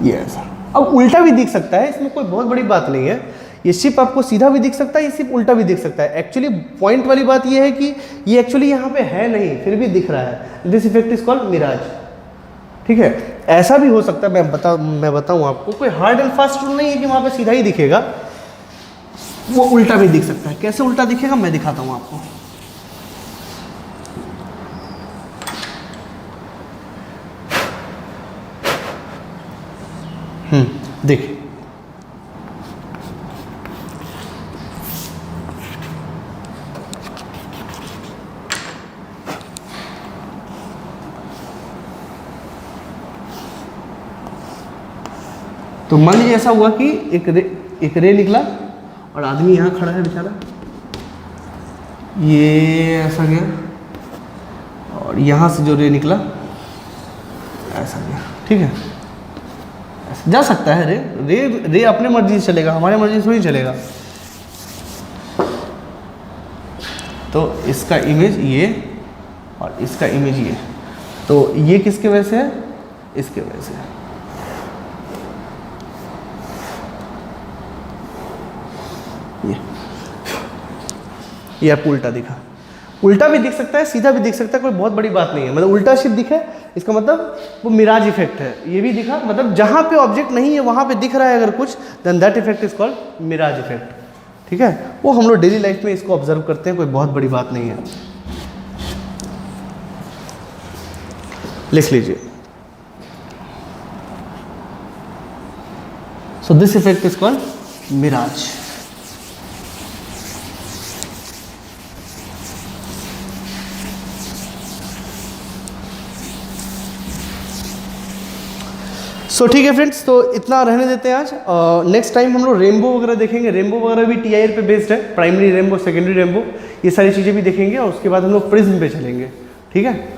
ये ऐसा। अब उल्टा भी दिख सकता है, इसमें कोई बहुत बड़ी बात नहीं है, ये शिप आपको सीधा भी दिख सकता है, ये शिप उल्टा भी दिख सकता है। एक्चुअली पॉइंट वाली बात ये है कि ये एक्चुअली यहाँ पे है नहीं, फिर भी दिख रहा है। This effect is called mirage, ठीक है। ऐसा भी हो सकता है, मैं बताऊँ आपको, कोई हार्ड एंड फास्ट रूल नहीं है कि वहाँ पे सीधा ही दिखेगा, वो उल्टा भी दिख सकता है। कैसे उल्टा दिखेगा मैं दिखाता हूँ आपको। देखिए, तो मान लीजिए ऐसा हुआ कि एक रे निकला और आदमी यहाँ खड़ा है बेचारा, ये ऐसा गया और यहाँ से जो रे निकला ऐसा गया, ठीक है। ऐसा जा सकता है रे अपने मर्जी से चलेगा, हमारे मर्जी से थोड़ी चलेगा। तो इसका इमेज ये और इसका इमेज ये, तो ये किसके वजह से है, इसके वजह से है। ये आपको उल्टा दिखा, उल्टा भी दिख सकता है, सीधा भी दिख सकता है, कोई बहुत बड़ी बात नहीं है। मतलब उल्टा शिफ्ट दिखे इसका मतलब वो मिराज इफेक्ट है। ये भी दिखा, मतलब जहाँ पे ऑब्जेक्ट नहीं है वहाँ पे दिख रहा है अगर कुछ, then that effect is called mirage effect, ठीक है। वो हम लोग डेली लाइफ में इसको ऑब्जर्व करते हैं, कोई बहुत बड़ी बात नहीं है। लिख लीजिए, so this effect is called mirage. So ठीक है फ्रेंड्स, तो इतना रहने देते हैं आज। नेक्स्ट टाइम हम लोग रेनबो वगैरह देखेंगे। रेनबो वगैरह भी टीआईआर पे बेस्ड है, प्राइमरी रेनबो, सेकेंडरी रेनबो, ये सारी चीज़ें भी देखेंगे। और उसके बाद हम लोग प्रिज्म पे चलेंगे, ठीक है।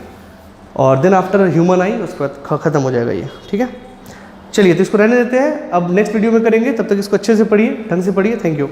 और देन आफ्टर ह्यूमन आई, उसके बाद खत्म हो जाएगा ये, ठीक है। चलिए, तो इसको रहने देते हैं, अब नेक्स्ट वीडियो में करेंगे। तब तक इसको अच्छे से पढ़िए, ढंग से पढ़िए। Thank you.